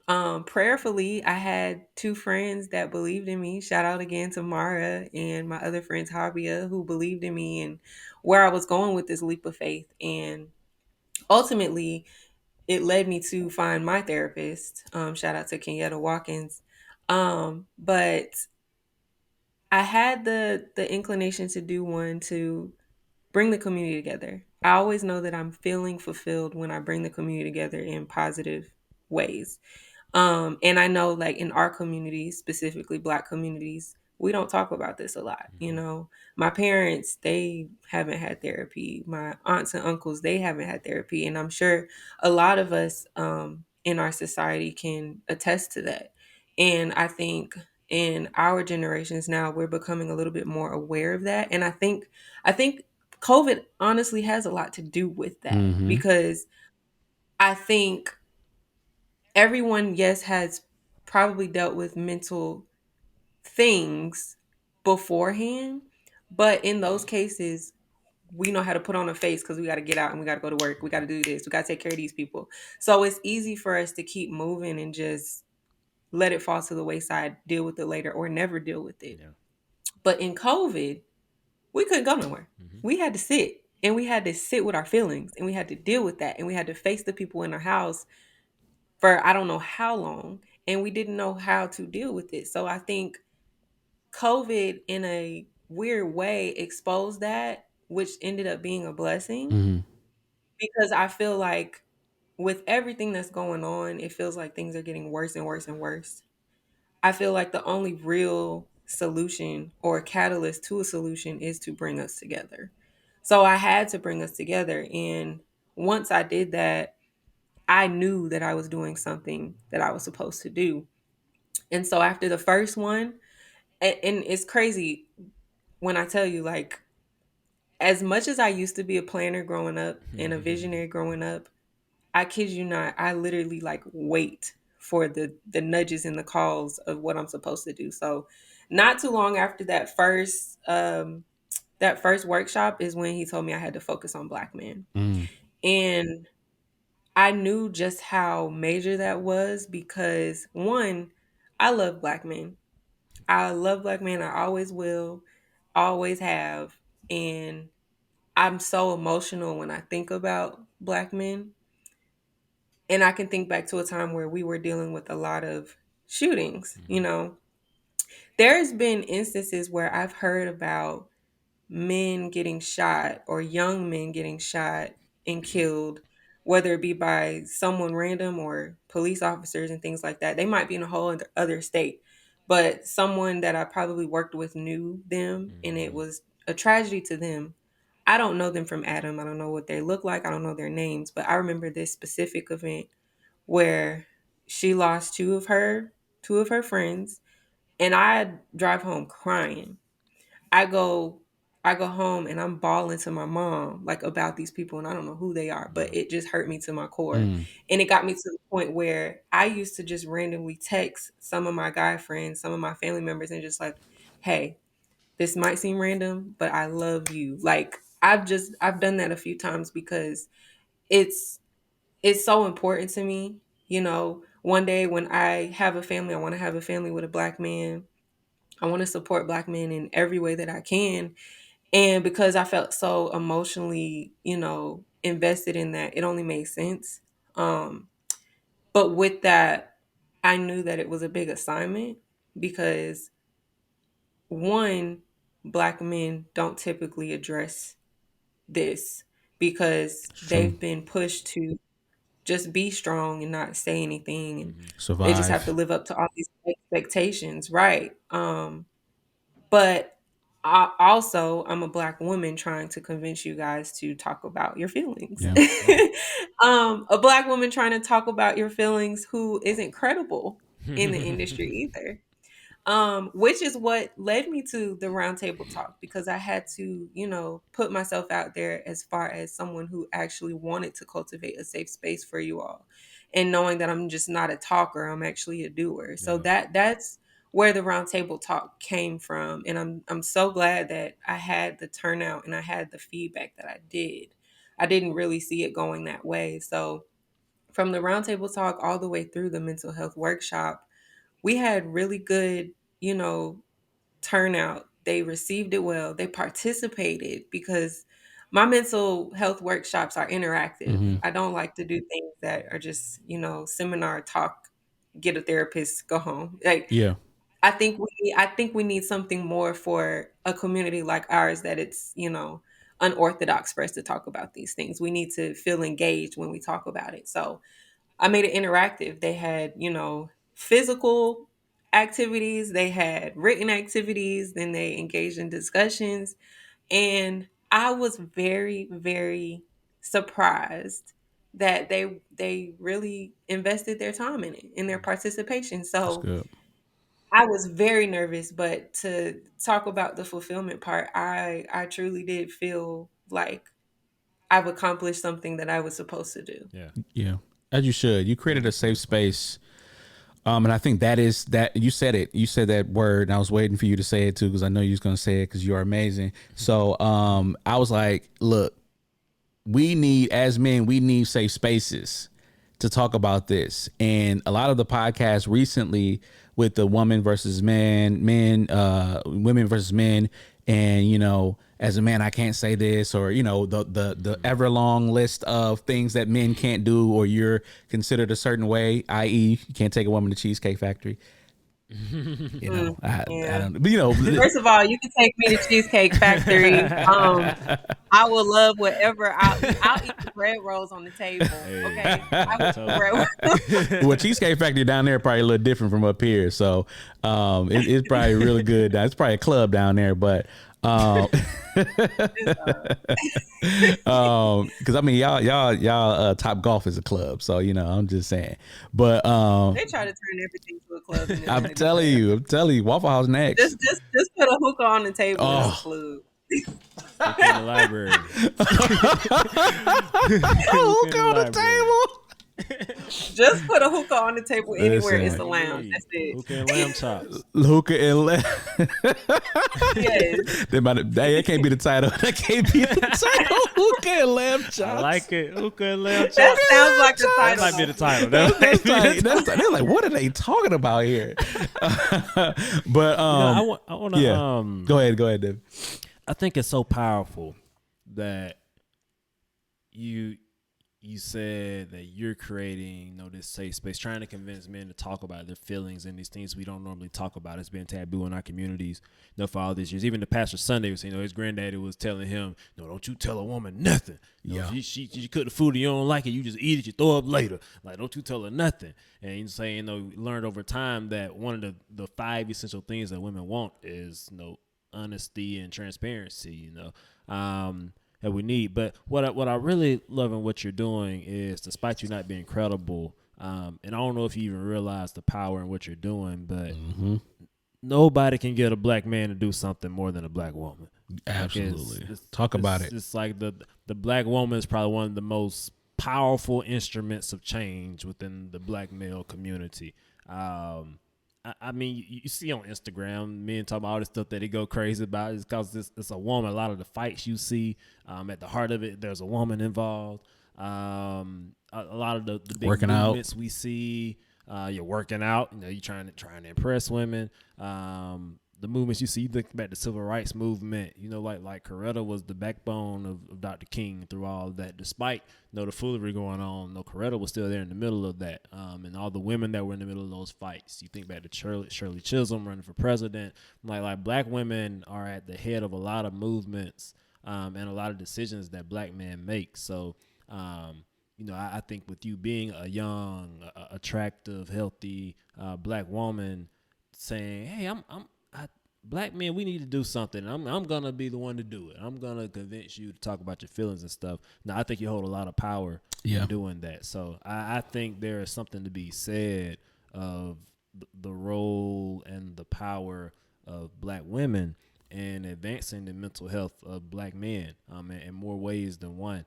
prayerfully, I had two friends that believed in me. Shout out again to Mara and my other friends, Habia, who believed in me and where I was going with this leap of faith. And ultimately, it led me to find my therapist. Shout out to Kenyatta Watkins. But I had the inclination to do one to bring the community together. I always know that I'm feeling fulfilled when I bring the community together in positive ways. And I know like in our communities, specifically Black communities, we don't talk about this a lot. My parents, they haven't had therapy. My aunts and uncles, they haven't had therapy. And I'm sure a lot of us in our society can attest to that. And I think in our generations now, we're becoming a little bit more aware of that. And I think COVID honestly has a lot to do with that Mm-hmm. because I think everyone, yes, has probably dealt with mental things beforehand, but in those cases, we know how to put on a face because we got to get out and we got to go to work. We got to do this. We got to take care of these people. So it's easy for us to keep moving and just let it fall to the wayside, deal with it later, or never deal with it. Yeah. But in COVID, we couldn't go nowhere. Mm-hmm. We had to sit and we had to sit with our feelings and we had to deal with that and we had to face the people in our house for I don't know how long, and we didn't know how to deal with it. So I think COVID, in a weird way, exposed that, which ended up being a blessing Mm-hmm. because I feel like with everything that's going on, it feels like things are getting worse and worse and worse. I feel like the only real solution or catalyst to a solution is to bring us together. So I had to bring us together. And once I did that, I knew that I was doing something that I was supposed to do. And so after the first one, and it's crazy when I tell you, like, as much as I used to be a planner growing up and a visionary growing up, I kid you not, I literally like wait for the nudges and the calls of what I'm supposed to do. So not too long after that first workshop is when he told me I had to focus on Black men. Mm. And I knew just how major that was because one, I love Black men. I love Black men. I always will, always have. And I'm so emotional when I think about Black men. And I can think back to a time where we were dealing with a lot of shootings. There's been instances where I've heard about men getting shot or young men getting shot and killed, whether it be by someone random or police officers and things like that. They might be in a whole other state, but someone that I probably worked with knew them and it was a tragedy to them. I don't know them from Adam. I don't know what they look like. I don't know their names, but I remember this specific event where she lost two of her friends, and I drive home crying. I go I go home and I'm bawling to my mom like about these people and I don't know who they are, but Yeah. it just hurt me to my core. Mm. And it got me to the point where I used to just randomly text some of my guy friends, some of my family members and just like, "Hey, this might seem random, but I love you." Like I've done that a few times because it's it's so important to me. One day when I have a family, I want to have a family with a Black man. I want to support Black men in every way that I can. And because I felt so emotionally, invested in that, it only made sense. Um, but with that, I knew that it was a big assignment because one, Black men don't typically address this because It's true. they've been pushed to just be strong and not say anything, and they just have to Survive. live up to all these expectations, right? But I'm a black woman trying to convince you guys to talk about your feelings. Yeah. A black woman trying to talk about your feelings who isn't credible in the industry either. Which is what led me to the roundtable talk, because I had to, put myself out there as far as someone who actually wanted to cultivate a safe space for you all, and knowing that I'm just not a talker, I'm actually a doer. So Yeah. that's where the roundtable talk came from, and I'm so glad that I had the turnout and I had the feedback that I did. I didn't really see it going that way. So from the roundtable talk all the way through the mental health workshop, we had really good, you know, turnout. They received it well. They participated, because my mental health workshops are interactive. Mm-hmm. I don't like to do things that are just, seminar talk, get a therapist, go home. Like, Yeah. I think we need something more for a community like ours, that it's, unorthodox for us to talk about these things. We need to feel engaged when we talk about it. So I made it interactive. They had, physical activities, they had written activities, then they engaged in discussions. And I was very, very surprised that they really invested their time in it, in their participation. That's So good. I was very nervous, but to talk about the fulfillment part, I truly did feel like I've accomplished something that I was supposed to do. Yeah. Yeah. As you should. You created a safe space. And I think that you said it. You said that word, and I was waiting for you to say it too, because I know you was gonna say it, because you are amazing. So I was like, look, as men, we need safe spaces to talk about this. And a lot of the podcasts recently with the woman versus women versus men, and as a man I can't say this, or the ever long list of things that men can't do, or you're considered a certain way, i.e. you can't take a woman to Cheesecake Factory. I Yeah. don't, but First of all, you can take me to Cheesecake Factory. I will love whatever I'll eat. I'll eat the bread rolls on the table. Okay, I will eat the bread rolls. well, Cheesecake Factory down there probably a little different from up here, so it's probably really good. It's probably a club down there, but because I mean y'all Top Golf is a club, so I'm just saying. But They try to turn everything to a club in I'm Atlanta. telling you, Waffle House next. Just put a hookah on the table. It's a Oh, club. Hook in the library. hookah on the table. Just put a hookah on the table anywhere. Listen. It's a lounge. That's it. Hookah and lamb chops. Hookah and Yes. that can't be the title. That can't be the title. Hookah and lamb chops. I like it. Hookah and lamb chops. That sounds like the That title. might be the title. They're like, what are they talking about here? But I want to. yeah. Go ahead, Dave. I think it's so powerful that you said that you're creating, this safe space, trying to convince men to talk about their feelings and these things we don't normally talk about. It's been taboo in our communities, for all these years. Even the pastor Sunday was, his granddaddy was telling him, no, don't you tell a woman nothing. If she cook the food and you don't like it, you just eat it, you throw up later. Like, don't you tell her nothing. And he's saying, learned over time that one of the 5 essential things that women want is, honesty and transparency, that we need. But what I really love in what you're doing is, despite you not being credible, and I don't know if you even realize the power in what you're doing, but nobody can get a black man to do something more than a black woman. Absolutely. Talk about it. It's like the black woman is probably one of the most powerful instruments of change within the black male community. I mean, you see on Instagram, men talk about all the stuff that they go crazy about. It's because it's a woman. A lot of the fights you see, at the heart of it, there's a woman involved. A lot of the big Working movements out. we see, you're working out. You're trying to impress women. The movements you see, you think back to the civil rights movement. Like Coretta was the backbone of Dr. King through all of that. Despite the foolery going on, Coretta was still there in the middle of that, and all the women that were in the middle of those fights. You think back to Shirley Chisholm running for president. Like black women are at the head of a lot of movements, and a lot of decisions that black men make. So I think with you being a young, attractive, healthy black woman, saying, "Hey, black men, we need to do something. I'm gonna be the one to do it. I'm gonna convince you to talk about your feelings and stuff." Now, I think you hold a lot of power Yeah. in doing that. So I think there is something to be said of the role and the power of black women in advancing the mental health of black men in more ways than one.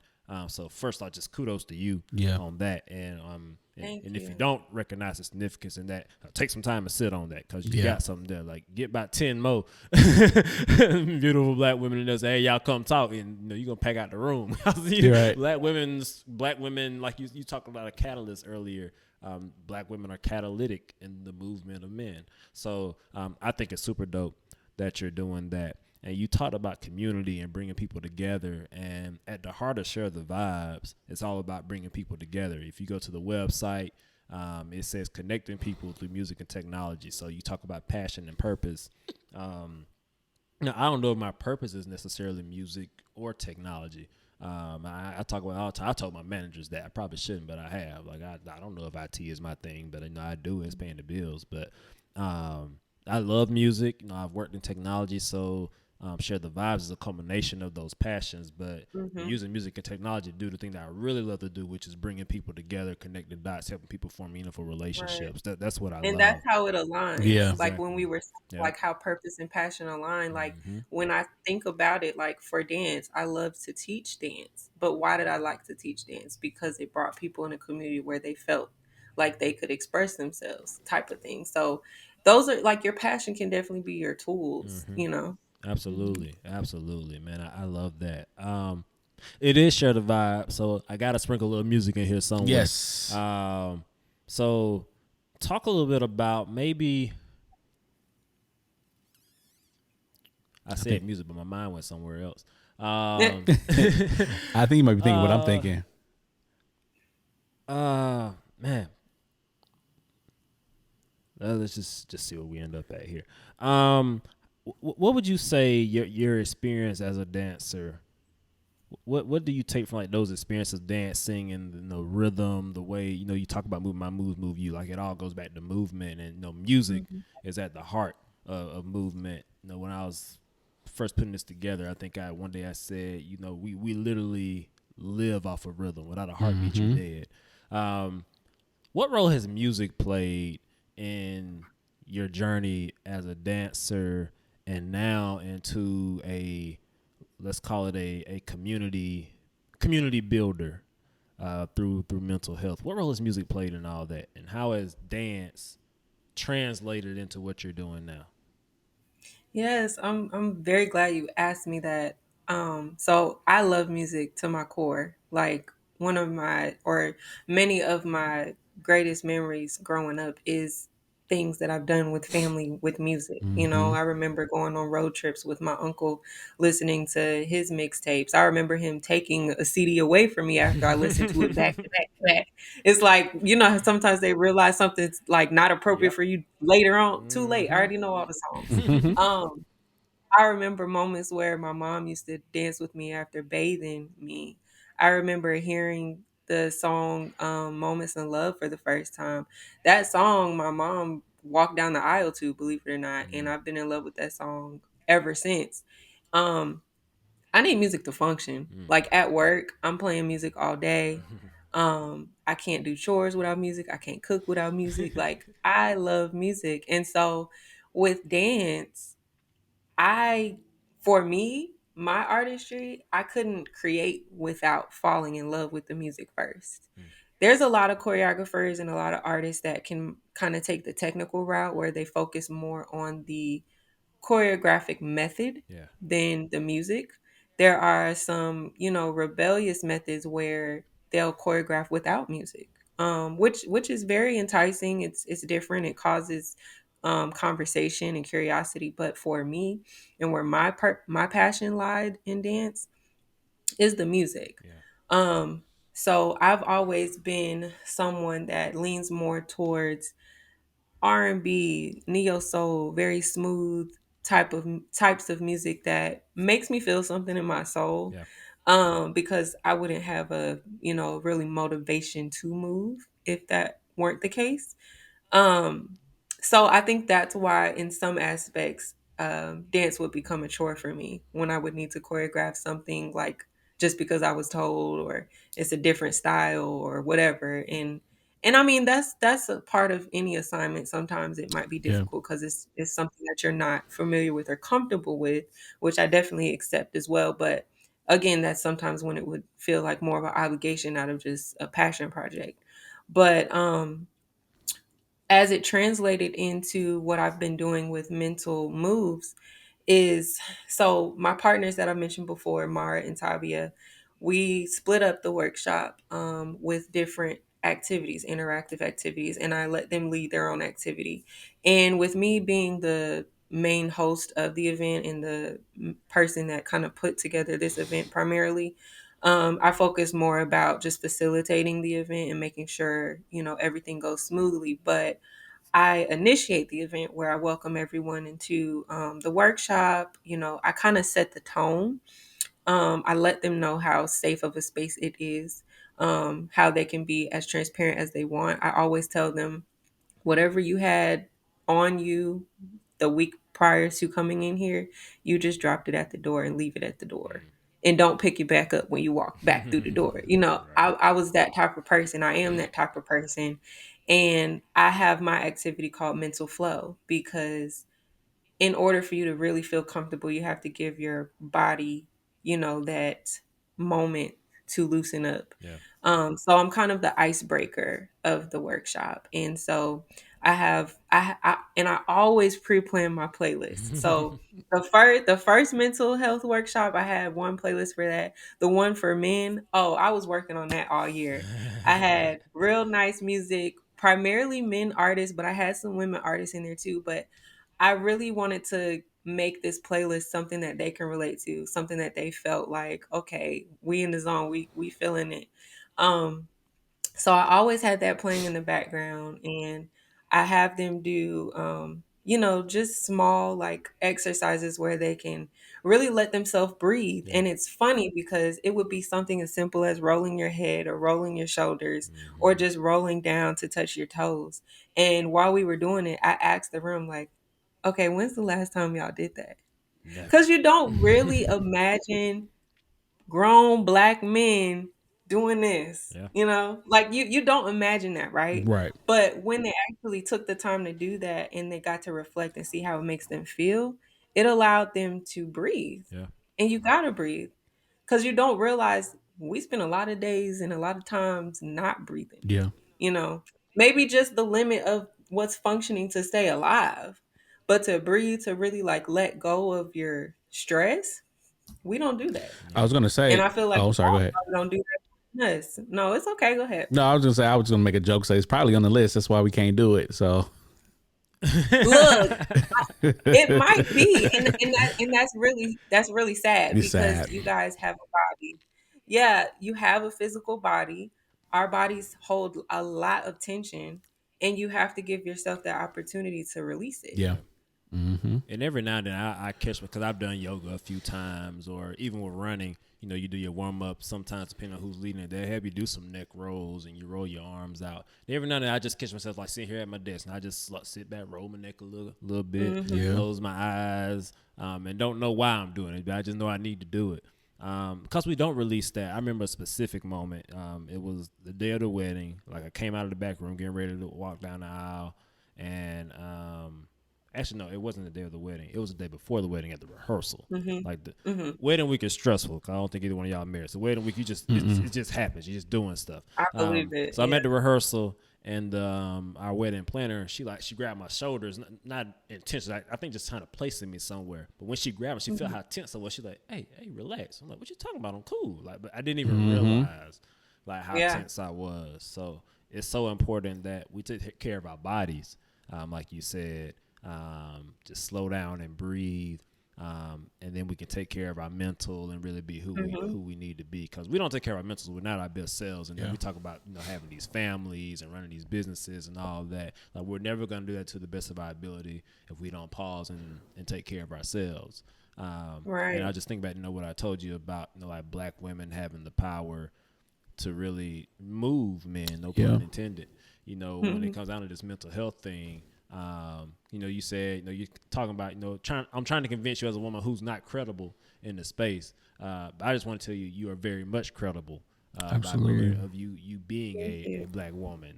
So first, I just kudos to you Yeah. on that, and Thank if you you. don't recognize the significance in that, take some time to sit on that because you Yeah. got something there. Like get about 10 more beautiful black women and say, "Hey, y'all come talk," and you're gonna pack out the room. You're right. Black women, like you talked about a catalyst earlier. Black women are catalytic in the movement of men. So I think it's super dope that you're doing that. And you talked about community and bringing people together. And at the heart of Share the Vibes, it's all about bringing people together. If you go to the website, it says connecting people through music and technology. So you talk about passion and purpose. Now, I don't know if my purpose is necessarily music or technology. I talk about it all the time. I told my managers that I probably shouldn't, but I have. Like I don't know if IT is my thing, but I do. It's paying the bills. But I love music. I've worked in technology, so Share the Vibes is a combination of those passions. But Hmm. using music and technology to do the thing that I really love to do, which is bringing people together, connecting dots, helping people form meaningful Right. relationships. That's what I And that's love. how it aligns. Yeah. Like when Exactly. we were Yep. like how purpose and passion align. Like Mm-hmm. when I think about it, like for dance, I love to teach dance. But why did I like to teach dance? Because it brought people in a community where they felt like they could express themselves, type of thing. So those are like your passion can definitely be your tools, Mm-hmm. you know. Mhm. Absolutely, absolutely, man. I love that. It is Share the Vibe, so I gotta sprinkle a little music in here somewhere. Yes. Um, so talk a little bit about maybe I I said think music, but my mind went somewhere else. I think you might be thinking what I'm uh, thinking. man, let's just see where we end up at here. Um, what would you say your experience as a dancer? What do you take from like those experiences dancing and the rhythm, the way you talk about moving my moves move you, like it all goes back to movement, and music Mhm. is at the heart of movement. When I was first putting this together, I think I one day I said, we literally live off of rhythm. Without a heartbeat, you're Mm-hmm. dead. Um, what role has music played in your journey as a dancer and now into a, let's call it a community builder through mental health? What role has music played in all that, and how has dance translated into what you're doing now? Yes, I'm very glad you asked me that. So I love music to my core. Like one of my or many of my greatest memories growing up is things that I've done with family with music. Mm-hmm. I remember going on road trips with my uncle listening to his mixtapes. I remember him taking a CD away from me after I listened to it back to back to back. It's like, how sometimes they realize something's like not appropriate Yep. for you later on. Too late. I Mm-hmm. already know all the songs. Um, I remember moments where my mom used to dance with me after bathing me. I remember hearing the song Moments in Love for the first time. That song, my mom walked down the aisle to, believe it or not. And I've been in love with that song ever since. Um, I need music to function. Like at work, I'm playing music all day. I can't do chores without music. I can't cook without music. Like I love music. And so with dance, for me, my artistry, I couldn't create without falling in love with the music first. There's a lot of choreographers and a lot of artists that can kind of take the technical route where they focus more on the choreographic method Yeah. than the music. There are some, rebellious methods where they'll choreograph without music, which is very enticing. It's different. It causes conversation and curiosity. But for me, and where my passion lied in dance is the music. Yeah. Um, so I've always been someone that leans more towards R&B, neo soul, very smooth types of music that makes me feel something in my soul. Yeah. because I wouldn't have a, really motivation to move if that weren't the case. Um, so I think that's why, in some aspects, dance would become a chore for me when I would need to choreograph something, like just because I was told, or it's a different style or whatever. And I mean, that's a part of any assignment. Sometimes it might be Yeah. difficult because it's something that you're not familiar with or comfortable with, which I definitely accept as well. But again, that's sometimes when it would feel like more of an obligation out of just a passion project. But as it translated into what I've been doing with mental moves is, so my partners that I mentioned before, Mara and Tabia, we split up the workshop with different activities, interactive activities, and I let them lead their own activity. And with me being the main host of the event and the person that kind of put together this event primarily, I focus more about just facilitating the event and making sure, everything goes smoothly. But I initiate the event where I welcome everyone into the workshop. I kind of set the tone. I let them know how safe of a space it is, how they can be as transparent as they want. I always tell them whatever you had on you the week prior to coming in here, you just dropped it at the door and leave it at the door. And don't pick it back up when you walk back through the door. Right. I was that type of person. I am that type of person. And I have my activity called mental flow because in order for you to really feel comfortable, you have to give your body, that moment to loosen up. Yeah. So I'm kind of the icebreaker of the workshop. And so I always pre-plan my playlist. So the first mental health workshop, I had one playlist for that. The one for men, oh, I was working on that all year. I had real nice music, primarily men artists, but I had some women artists in there too. But I really wanted to make this playlist something that they can relate to, something that they felt like, okay, we in the zone, we feeling it. Um, so I always had that playing in the background, and I have them do just small like exercises where they can really let themselves breathe. Yeah. And it's funny because it would be something as simple as rolling your head or rolling your shoulders or Mm-hmm. just rolling down to touch your toes. And while we were doing it, I asked the room, like, okay, when's the last time y'all did that? Never. Because you don't really imagine grown black men doing this, Yeah. like you don't imagine that, right? Right. But when they actually took the time to do that and they got to reflect and see how it makes them feel, it allowed them to breathe. Yeah. And you got to breathe because you don't realize we spend a lot of days and a lot of times not breathing, Yeah. you know maybe just the limit of what's functioning to stay alive. But to breathe, to really like let go of your stress, we don't do that. I Yeah. was gonna And say. I feel like Oh, a sorry. lot Go of ahead. people don't do that. Yes. No, it's okay. Go ahead. No, I was gonna say I was gonna make a joke. Say it's probably on the list. That's why we can't do it. So Look, it might be, and that's really sad it's because sad. you guys have a body. Yeah, you have a physical body. Our bodies hold a lot of tension, and you have to give yourself that opportunity to release it. Yeah. Yeah. Mm-hmm. And every now and then I catch because I've done yoga a few times, or even with running. You do your warm up. Sometimes, depending on who's leading it, they have you do some neck rolls and you roll your arms out. And every now and then, I just catch myself like sitting here at my desk and I just sit back, roll my neck a little bit, Hmm. Yeah. close my eyes, and don't know why I'm doing it, but I just know I need to do it. Because we don't release that. I remember a specific moment. It was the day of the wedding. Like I came out of the back room, getting ready to walk down the aisle, and actually, no, it wasn't the day of the wedding. It was the day before the wedding at the rehearsal. Hmm. Like the Hmm. wedding week is stressful. 'Cause I don't think either one of y'all married. So wedding week, it just happens. You're just doing stuff. I believe it. So I'm Yeah. at the rehearsal, and our wedding planner, she grabbed my shoulders, not intentionally. I think just trying to place me somewhere. But when she grabbed me, she felt how tense I was. She's like, "Hey, relax." I'm like, "What you talking about? I'm cool." Like, but I didn't even Mm-hmm. realize like how Yeah. tense I was. So it's so important that we take care of our bodies, like you said. Just slow down and breathe, and then we can take care of our mental and really be who Hmm. we need to be. Because we don't take care of our mentals, we're not our best selves. And then Yeah. we talk about having these families and running these businesses and all of that. Like we're never going to do that to the best of our ability if we don't pause and take care of ourselves. And I Right. just think about what I told you about like black women having the power to really move men, no Yeah. pun intended. When it comes down to this mental health thing, you said, you're talking about, I'm trying to convince you as a woman who's not credible in the space. But I just want to tell you, you are very much credible by Absolutely. merit of you being Thank a you. black woman.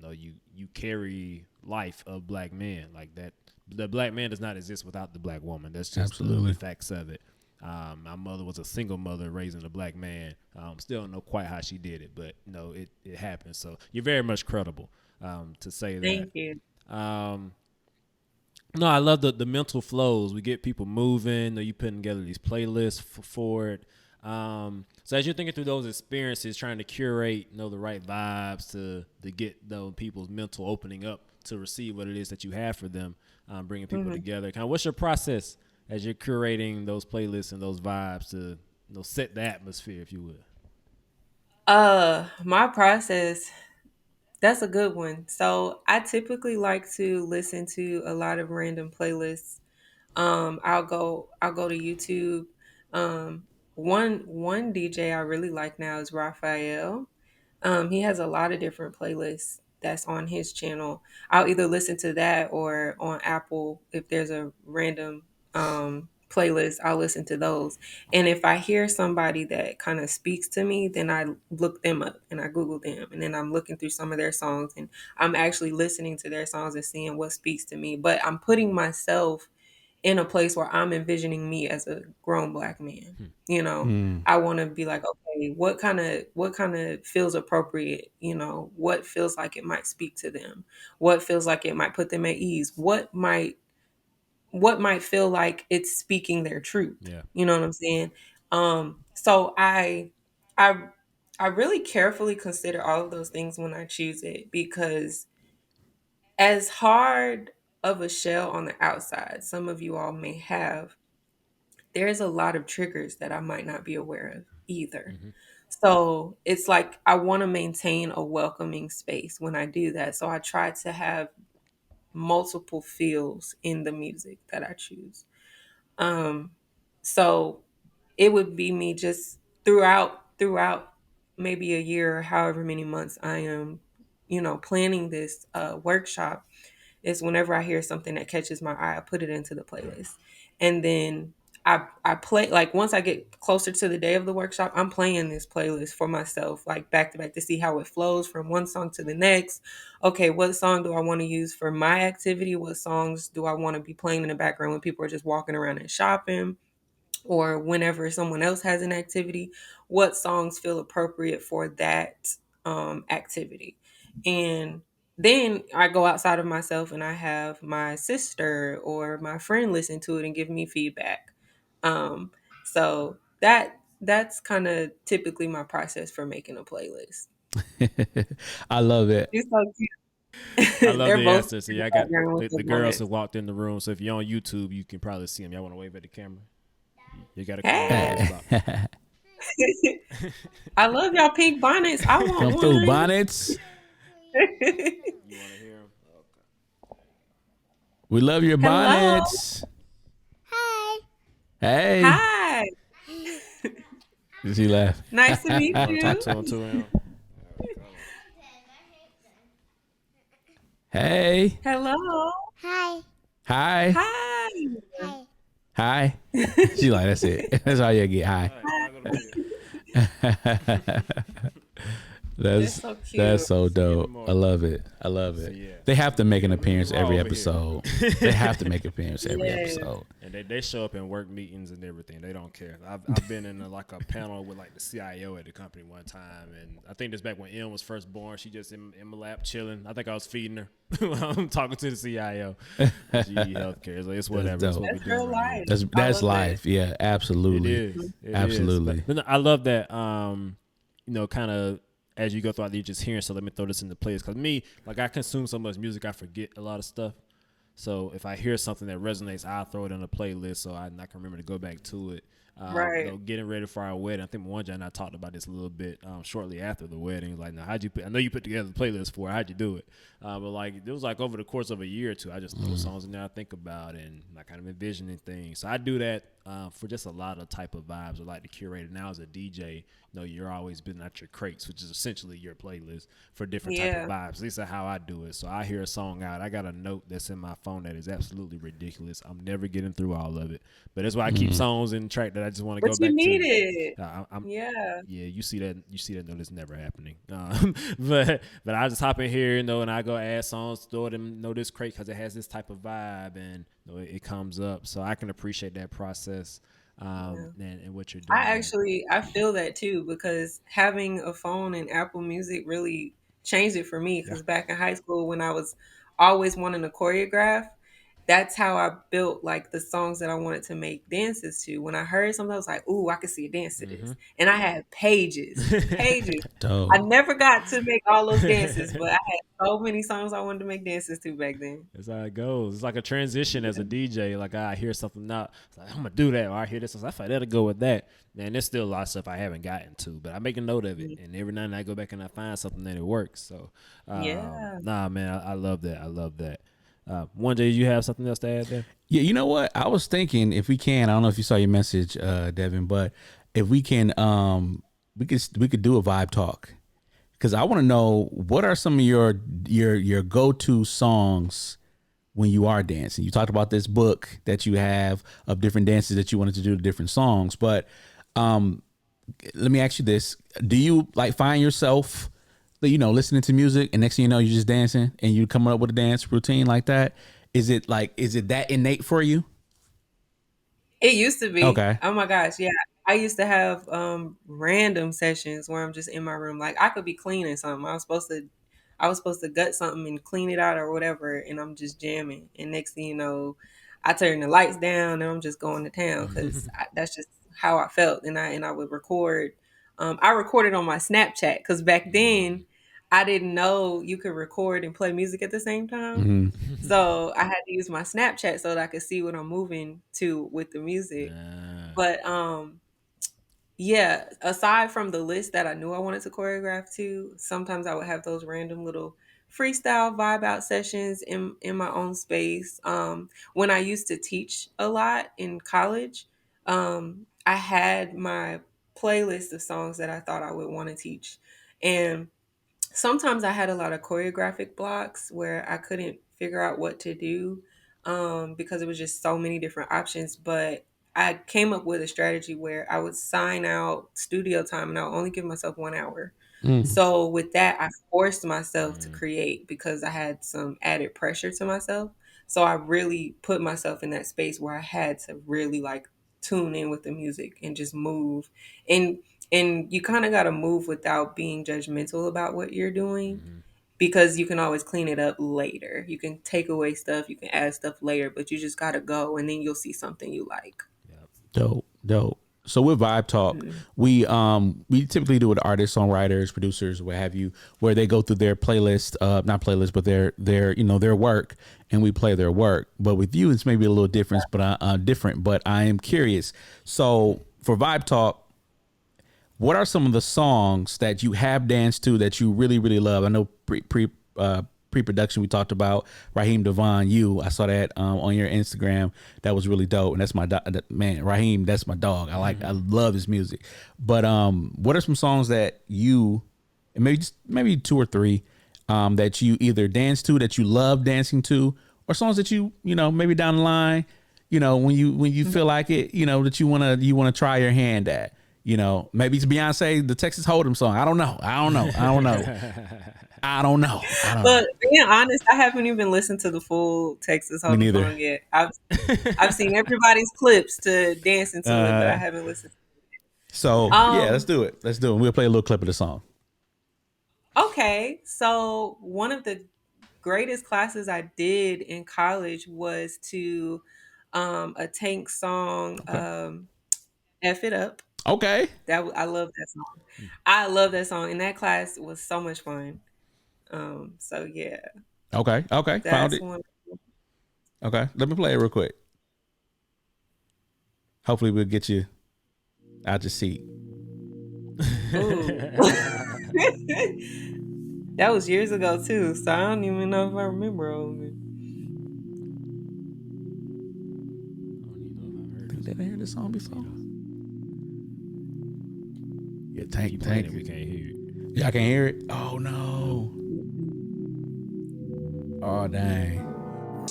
You carry life of black men like that. The black man does not exist without the black woman. That's just the Absolutely. facts of it. My mother was a single mother raising a black man. Still don't know quite how she did it, but it happened. So you're very much credible to say that. Thank you. Um, no, I love the mental flows. We get people moving. You putting together these playlists for it. So as you're thinking through those experiences, trying to curate, the right vibes to get those people's mental opening up to receive what it is that you have for them, bringing people Hmm. together. Kind of, what's your process as you're curating those playlists and those vibes to set the atmosphere, if you would? My process, that's a good one. So I typically like to listen to a lot of random playlists. I'll go to YouTube. One DJ I really like now is Raphael. He has a lot of different playlists that's on his channel. I'll either listen to that or on Apple if there's a random playlist, I'll listen to those. And if I hear somebody that kind of speaks to me, then I look them up and I Google them. And then I'm looking through some of their songs and I'm actually listening to their songs and seeing what speaks to me. But I'm putting myself in a place where I'm envisioning me as a grown black man. Hmm. You know, Mm. I want to be like, okay, what kind of feels appropriate? What feels like it might speak to them? What feels like it might put them at ease? What might feel like it's speaking their truth? Yeah. You know what I'm saying? So I I really carefully consider all of those things when I choose it because as hard of a shell on the outside some of you all may have, there's a lot of triggers that I might not be aware of either. Mm-hmm. So it's like I want to maintain a welcoming space when I do that. So I try to have multiple feels in the music that I choose. Um, so it would be me just throughout maybe a year or however many months I am, planning this workshop is whenever I hear something that catches my eye, I put it into the playlist. And then I play like once I get closer to the day of the workshop, I'm playing this playlist for myself, like back to back to see how it flows from one song to the next. Okay, what song do I want to use for my activity? What songs do I want to be playing in the background when people are just walking around and shopping? Or whenever someone else has an activity, what songs feel appropriate for that activity. And then I go outside of myself and I have my sister or my friend listen to it and give me feedback. So that's kind of typically my process for making a playlist. I love it. It's so I cute. love They're the both answer. So in the yeah, I got background with the the girls who bonnets. walked in the room. So if you're on YouTube, you can probably see them. Y'all want to wave at the camera? You got to come on Hey, close up. I love y'all pink bonnets. I want Come through, one. bonnets. You want to hear them? We love your Hello. bonnets. Hey. Hi. She laugh. Nice to meet You want to talk you. to them too, Aaron? Hey. Hello. Hi. Hi. Hi. She like, that's it. That's all you get. Hi. All right, go to bed. They're That's so cute. that's so See you in the dope. I morning. love it. I love So it. yeah, They have to make an appearance Raw every over here. episode. They have to make an appearance every Yes. episode. And they show up in work meetings and everything. They don't care. I've been in like a panel with like the CIO at the company one time, and I think this back when M was first born. She just in my lap chilling. I think I was feeding her while I'm talking to the CIO. GE Healthcare. So it's whatever. That's dope. what we That's do real around here. life. I That's love that. life. Yeah, It absolutely. is. It Absolutely. is. But then I love that. Kind of as you go throughout, you're just hearing. So let me throw this into place. Because me, like I consume so much music, I forget a lot of stuff. So if I hear something that resonates, I'll throw it on a playlist so I can remember to go back to it. Right. Getting ready for our wedding. I think Mwanja and I talked about this a little bit shortly after the wedding. Like, now, how'd you put? I know you put together the playlist for it. How'd you do it? But like, it was like over the course of a year or two, I just throw songs in there I think about and like kind of envisioning things. So I do that for just a lot of type of vibes. I like to curate it. Now as a DJ, you're always been at your crates, which is essentially your playlist for different type of Yeah. vibes. At least that's how I do it. So I hear a song out, I got a note that's in my phone that is absolutely ridiculous. I'm never getting through all of it, but that's why I keep songs in the track that I just want to But go you back need to. it. I'm Yeah. Yeah, you see that. You see that. No, that's never happening. But I just hop in here, and I go add songs, throw them, this crate because it has this type of vibe, and it comes up. So I can appreciate that process, Yeah. and what you're doing there. I feel that too because having a phone and Apple Music really changed it for me Yeah. because back in high school when I was always wanting to choreograph, that's how I built like the songs that I wanted to make dances to. When I heard something, I was like, "Ooh, I could see a dance to Mm-hmm. this," and I had pages. I Dope. never got to make all those dances, but I had so many songs I wanted to make dances to back then. That's how it goes. It's like a transition as a DJ. Like I hear something now, it's like, I'm gonna do that, or I hear this, I thought that'll go with that. Man, there's still a lot of stuff I haven't gotten to, but I make a note of it, and every now and then I go back and I find something that it works. So, Yeah. nah, man, I love that. I love that. One day, you have something else to add there? Yeah, you know what? I was thinking if we can, I don't know if you saw your message, Devin, but if we can, we could do a vibe talk because I want to know what are some of your go to songs when you are dancing. You talked about this book that you have of different dances that you wanted to do to different songs, but let me ask you this: do you like find yourself, listening to music, and next thing you know, you're just dancing, and you coming up with a dance routine like that? Is it that innate for you? It used to be. Okay. Oh my gosh, yeah. I used to have random sessions where I'm just in my room. Like I could be cleaning something. I was supposed to gut something and clean it out or whatever, and I'm just jamming. And next thing you know, I turn the lights down and I'm just going to town because that's just how I felt. And I would record. I recorded on my Snapchat because back then I didn't know you could record and play music at the same time. Hmm. So I had to use my Snapchat so that I could see what I'm moving to with the music. Nah. But yeah, aside from the list that I knew I wanted to choreograph to, sometimes I would have those random little freestyle vibe out sessions in my own space. When I used to teach a lot in college, I had my playlist of songs that I thought I would want to teach. And sometimes I had a lot of choreographic blocks where I couldn't figure out what to do because it was just so many different options. But I came up with a strategy where I would sign out studio time and I'll only give myself 1 hour. Mm. So with that, I forced myself to Mm, create because I had some added pressure to myself. So I really put myself in that space where I had to really like tune in with the music and just move. And you kind of got to move without being judgmental about what you're doing mm-hmm. because you can always clean it up later. You can take away stuff, you can add stuff later, but you just got to go and then you'll see something you like. Yep. Dope, dope. So with Vibe Talk, Mhm. we typically do it with artists, songwriters, producers, what have you, where they go through their playlist, not playlist, but their work, and we play their work. But with you, it's maybe a little different, but I am curious. So for Vibe Talk, what are some of the songs that you have danced to that you really really love? I know pre-production we talked about Raheem Devon. I saw that on your Instagram. That was really dope, and that's my man. Raheem, that's my dog. I love his music. But what are some songs that you, and maybe two or three, that you either dance to that you love dancing to, or songs that maybe down the line, when you feel like it, that you wanna try your hand at. Maybe it's Beyonce, the Texas Hold'em song. I don't know. I don't know. I don't know. I don't know. I don't know. But being honest, I haven't even listened to the full Texas Me Hold'em neither. song yet. I've seen everybody's clips to dance into it, but I Uh, haven't listened. so yeah, let's Um, do it. Let's do it. We'll play a little clip of the song. okay, so one of the greatest classes I did in college was to a Tank song, Okay. "F It Up." Okay. I love that song. I love that song, and that class was so much fun. So yeah, Okay. Okay. Found that's it. one. Okay. Let me play it real quick. Hopefully we'll get you out your seat. Ooh, that was years ago too. So I don't even know if I remember all of it. I don't even know if I've heard Think this that one. here this song before? Yeah, Tank. We can't hear it. Yeah, I can hear it. Oh no. Oh dang.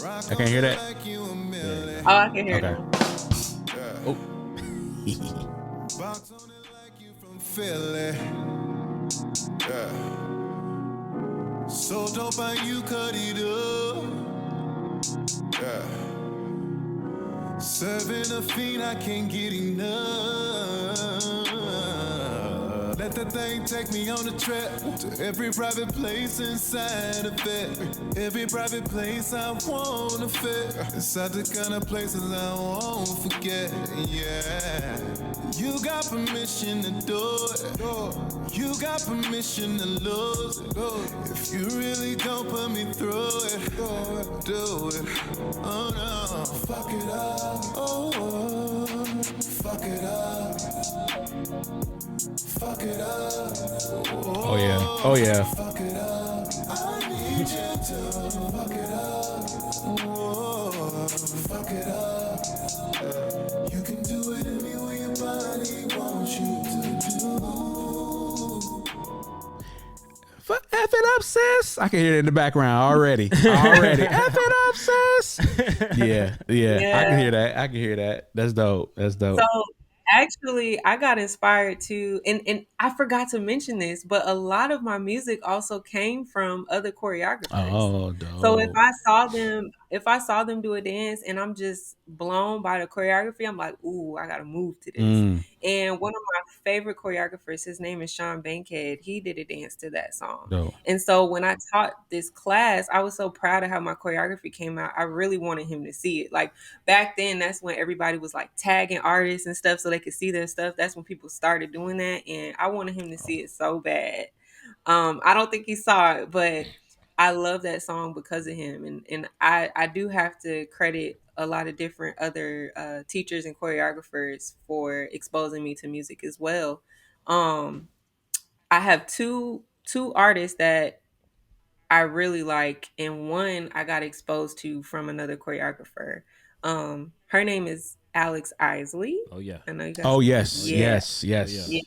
I can't hear that. Yeah. Oh, I can hear it Okay. now. Oh. Box on it like you from Philly. Yeah. So dope how you cut it up. Yeah. Serving a fiend, I can't get enough. Let that thing take me on a trip to every private place inside of it. Every private place I wanna fit. Inside the kind of places I won't forget. Yeah. You got permission to do it. You got permission to lose it. If you really gon' put me through it, do it. Oh no, fuck it up. Oh, fuck it up. Fuck it up. Oh yeah. Oh yeah. Fuck it up. I need you to fuck it up. Oh, fuck it up. You can do it any way your body wants you to do. F it up, sis. I can hear it in the background already. F it up, sis. Yeah. I can hear that. That's dope. So actually, I got inspired to, and I forgot to mention this, but a lot of my music also came from other choreographers. Oh, So dope. if I saw them do a dance and I'm just blown by the choreography, I'm like, ooh, I gotta move to this. And one of my favorite choreographers, his name is Sean Bankhead. He did a dance to that song. Dope. And so when I taught this class, I was so proud of how my choreography came out. I really wanted him to see it. Like back then, that's when everybody was like tagging artists and stuff so they could see their stuff. That's when people started doing that. And I wanted him to see it so bad. I don't think he saw it, but I love that song because of him. And I do have to credit a lot of different other teachers and choreographers for exposing me to music as well. I have two artists that I really like, and one I got exposed to from another choreographer. Her name is Alex Isley. Oh yeah. I know you guys. Oh yes. Yeah. Yes. Yeah.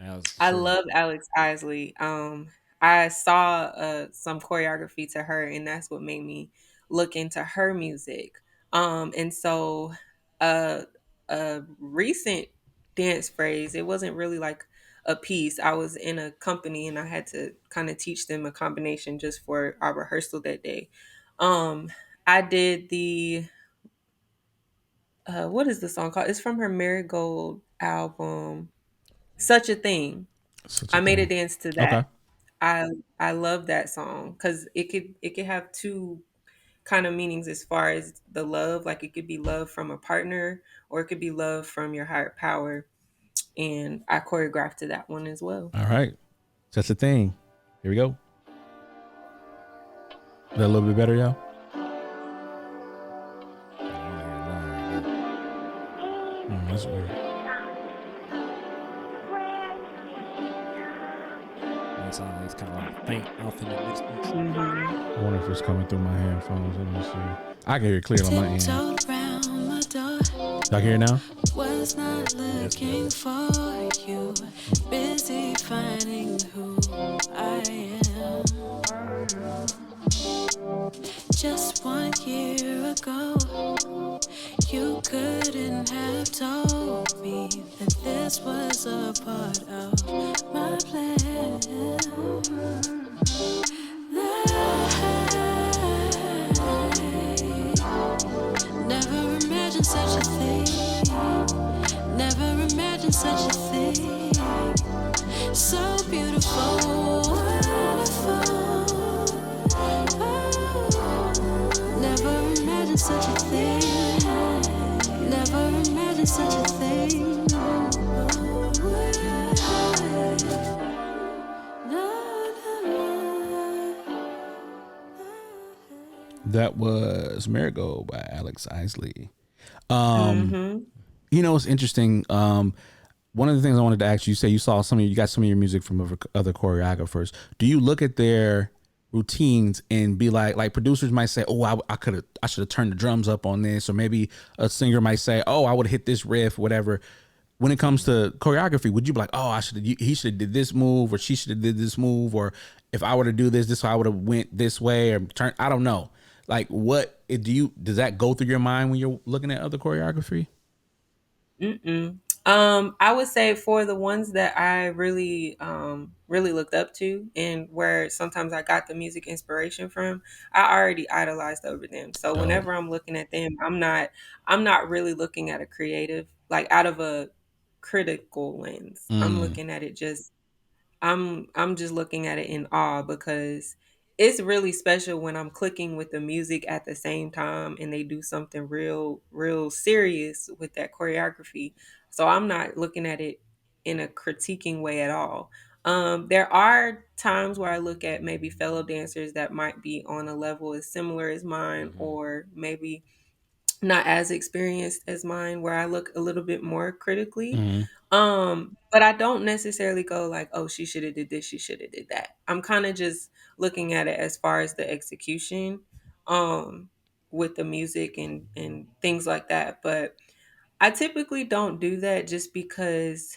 Alex, I sure. love Alex Isley. I saw some choreography to her, and that's what made me look into her music. And so a recent dance phrase, it wasn't really like a piece. I was in a company and I had to kind of teach them a combination just for our rehearsal that day. Um, I did the what is the song called? It's from her Marigold album, Such a Thing. Such a I made a thing. dance to that. Okay. I I love that song because it could have two kind of meanings as far as the love. Like it could be love from a partner or it could be love from your higher power. And I choreographed to that one as well. All right. Such a thing. Here we go. Is that a little bit better, y'all? That's weird. It's kind of like faint off in the distance. I wonder if it's coming through my headphones. Let me see. I can hear it clear on my end. Y'all can hear it now? Was not looking for you, busy finding who I am. Just 1 year ago, you couldn't have told me that this was a part of my plan. Never imagined such a thing. Never imagined such a thing. So beautiful, wonderful. Oh, never imagined such a thing. Never imagined such a thing. That was Marigold by Alex Isley. Mm-hmm. You know, it's interesting. One of the things I wanted to ask you, say you got some of your music from other choreographers. Do you look at their routines and be like producers might say, oh, I should have turned the drums up on this, or maybe a singer might say, oh, I would have hit this riff, whatever. When it comes to choreography, would you be like, oh, he should have did this move, or she should have did this move, or if I were to do this I would have went this way or turn, I don't know. Like, what does that go through your mind when you're looking at other choreography? Mm-mm. I would say for the ones that I really, really looked up to, and where sometimes I got the music inspiration from, I already idolized over them. So Dope. whenever I'm looking at them, I'm not really looking at a creative, like out of a critical lens. I'm Mm, looking at it just I'm just looking at it in awe because it's really special when I'm clicking with the music at the same time and they do something real serious with that choreography. So I'm not looking at it in a critiquing way at all. There are times where I look at maybe fellow dancers that might be on a level as similar as mine, Mm-hmm. or maybe not as experienced as mine, where I look a little bit more critically. mm, But I don't necessarily go like, oh, she should have did this, she should have did that. I'm kind of just looking at it as far as the execution, um, with the music and things like that. But I typically don't do that just because,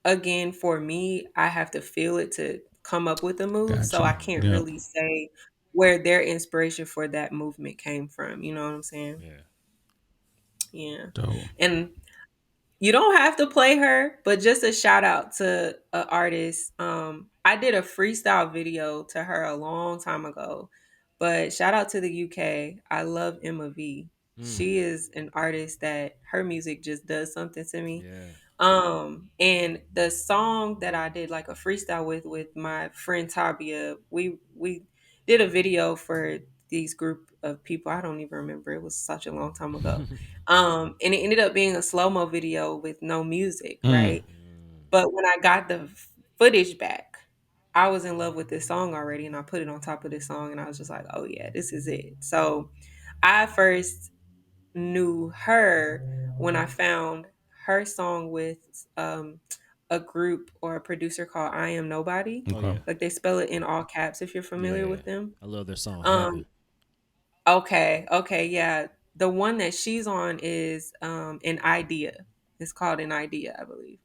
again, for me, I have to feel it to come up with a move. got So I you. can't Yep. really say where their inspiration for that movement came from. You know what I'm saying? Yeah. Yeah. Dope. And you don't have to play her, but just a shout out to an artist. I did a freestyle video to her a long time ago, but shout out to the UK. I love Emma V. Mm. She is an artist that her music just does something to me. Yeah. And the song that I did like a freestyle with my friend Tabia, we did a video for these group of people. I don't even remember. It was such a long time ago. And it ended up being a slow-mo video with no music, Mm, right? But when I got the footage back, I was in love with this song already, and I put it on top of this song, and I was just like, "Oh yeah, this is it." So I first knew her when I found her song with a group or a producer called I Am Nobody. Oh okay. yeah. Like they spell it in all caps if you're familiar Yeah. with them. I love their song Um, Heaven. okay, yeah. The one that she's on is An Idea. It's called An Idea, I believe.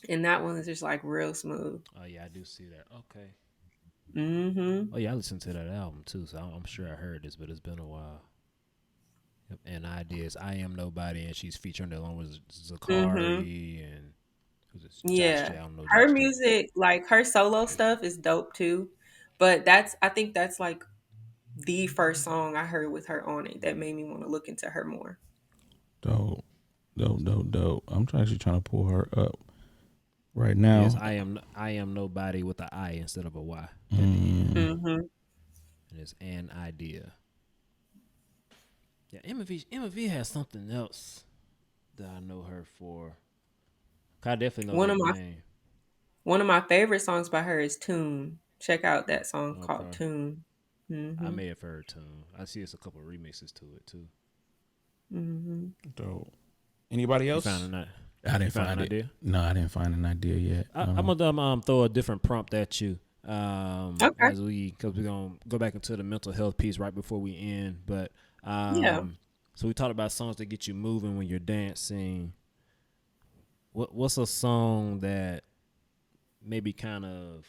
And that one is just like real smooth. Oh yeah, I do see that. Okay. Mm-hmm. Oh yeah, I listened to that album too, so I'm sure I heard this, but it's been a while. Yep. And ideas, I am nobody, and she's featuring along with Mm-hmm. Zakari and who's this? Josh Yeah. J. I don't know Her Josh J. music, like her solo stuff is dope too. But I think that's like the first song I heard with her on it that made me want to look into her more. Dope. Dope. I'm actually trying to pull her up right Yes, now. I am nobody with an I instead of a Y at the end, Mm, Mm-hmm. and it's an idea. Yeah, Emma V has something else that I know her for. I definitely know One that of my name. one of my favorite songs by her is Tune. Check out that song called Okay, Tune. I Mm-hmm. may have heard tune. I see it's a couple of remixes to it too. Mm-hmm. dope. Anybody You found else? a night? I You didn't found an find it. idea? No, I didn't find an idea yet. I'm gonna throw a different prompt at you. Okay. Because we're gonna go back into the mental health piece right before we end. But Yeah. so we talked about songs that get you moving when you're dancing. What's a song that maybe kind of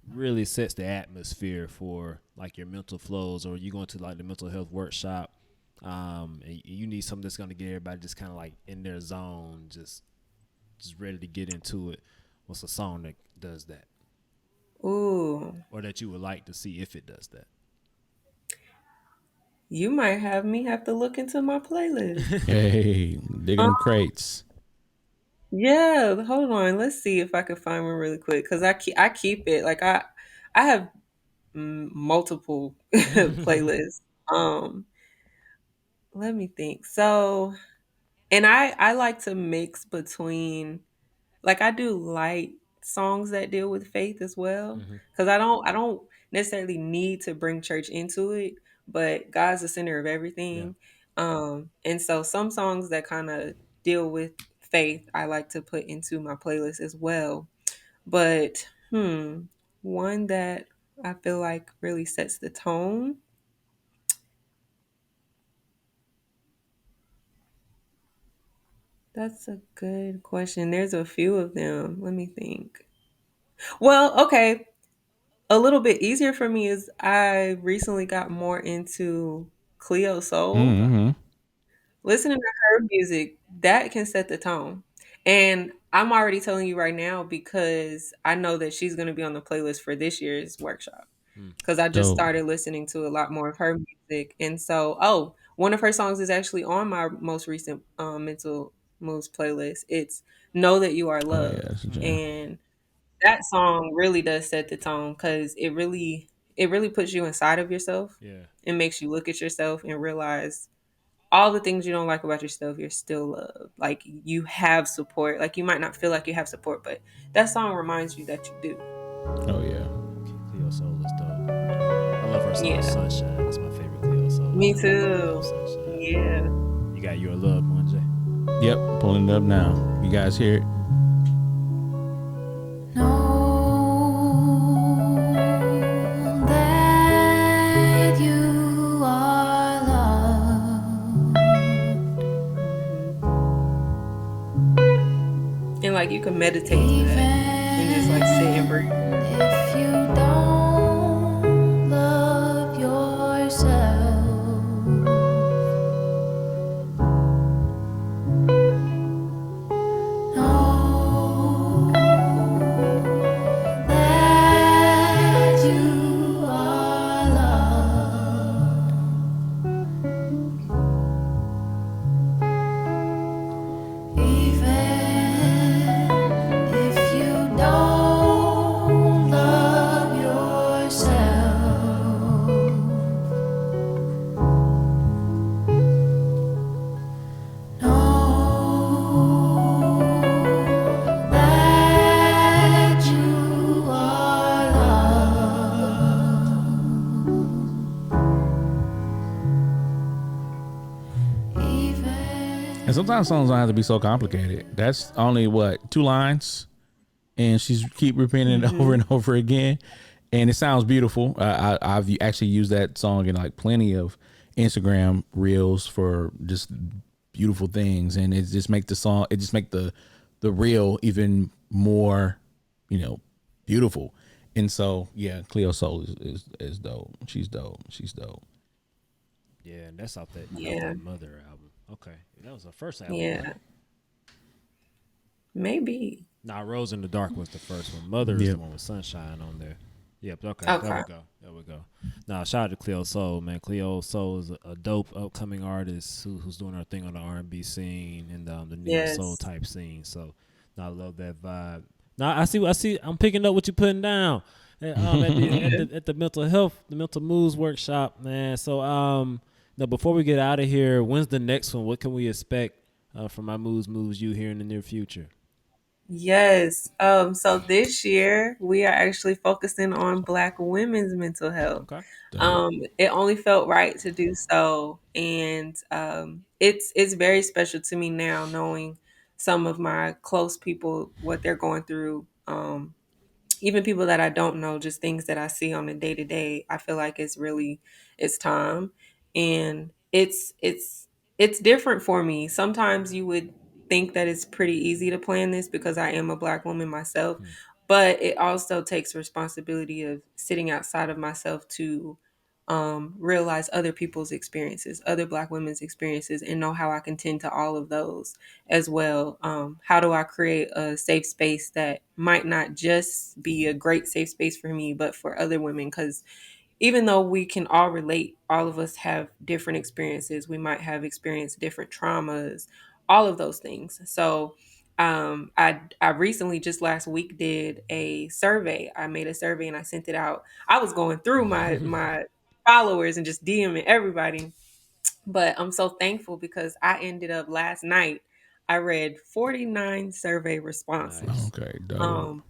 really sets the atmosphere for like your mental flows, or you going to like the mental health workshop, and you need something that's gonna get everybody just kind of like in their zone, just ready to get into it. What's a song that does that, Ooh. or that you would like to see if it does that? You might have me have to look into my playlist. Hey, digging Um, them crates. yeah, hold on. Let's see if I can find one really quick because I keep it like I have multiple playlists. Um, Let me think. So, and I like to mix between, like, I do light songs that deal with faith as well, Hmm. because I don't necessarily need to bring church into it, but God's the center of Yeah. everything. And so some songs that kind of deal with faith I like to put into my playlist as well. But one that I feel like really sets the tone. That's a good question. There's a few of them. Let me think. Well, okay. A little bit easier for me is I recently got more into Cleo Soul. Okay. Mm-hmm. Listening to her music, that can set the tone. And I'm already telling you right now because I know that she's going to be on the playlist for this year's workshop Mm. because I just Dope. started listening to a lot more of her music. And so, oh, one of her songs is actually on my most recent Mental Moves playlist. It's Know That You Are Oh yeah, Loved. that's a jam. And that song really does set the tone because it really puts you inside of yourself Yeah. and makes you look at yourself and realize all the things you don't like about yourself, you're still loved. Like you have support. Like you might not feel like you have support, but that song reminds you that you do. Oh yeah. Cleo Soul is dope. I love her song Yeah. Sunshine. That's my favorite Cleo Soul Me jam. I love too. Sunshine. Yeah. You got Your Loved One, Jay. Yep, pulling it up now. You guys hear it? Know that you are loved, Hmm. And like you can meditate to that and just like sit and breathe. even if you don't love yourself. Know that you are loved, even if you don't love yourself. Know that you are loved, And even. sometimes songs don't have to be so complicated. That's only what, 2 lines, and she's keep repeating it over Hmm. and over again, and it sounds beautiful. I've actually used that song in like plenty of Instagram reels for just beautiful things, and it just make the song, it just make the reel even more, you know, beautiful. And so yeah, Cleo Soul is dope. She's dope. She's dope. Yeah, and that's off Yeah. that Mother album. Okay, that was her first album, wasn't Yeah. it? Maybe. Nah, Rose in the Dark was the first one. Mother is the Yep. one with Sunshine on there. Yep. Okay. There we Okay. go. There we go. Now, shout out to Cleo Soul, man. Cleo Soul is a dope upcoming artist who's doing her thing on the R&B scene and the neo soul Yes. type scene. So, now I love that vibe. Now I see. I see. I'm picking up what you're putting down. At the mental health, the mental moves workshop, man. So now before we get out of here, when's the next one? What can we expect from my moves you here in the near future? Yes. So this year we are actually focusing on Black women's mental health. Okay. Dope. It only felt right to do so, and it's very special to me now knowing some of my close people what they're going through. Even people that I don't know, just things that I see on a day to day, I feel like it's time, and it's different for me. Sometimes you would think that it's pretty easy to plan this because I am a Black woman myself, Hmm. but it also takes responsibility of sitting outside of myself to realize other people's experiences, other Black women's experiences, and know how I can tend to all of those as well. How do I create a safe space that might not just be a great safe space for me, but for other women? Because even though we can all relate, all of us have different experiences. We might have experienced different traumas, all of those things. So, I recently just last week did a survey. I made a survey and I sent it out. I was going through my followers and just DMing everybody, but I'm so thankful because I ended up last night. I read 49 survey responses. Nice. Okay, dope. Um,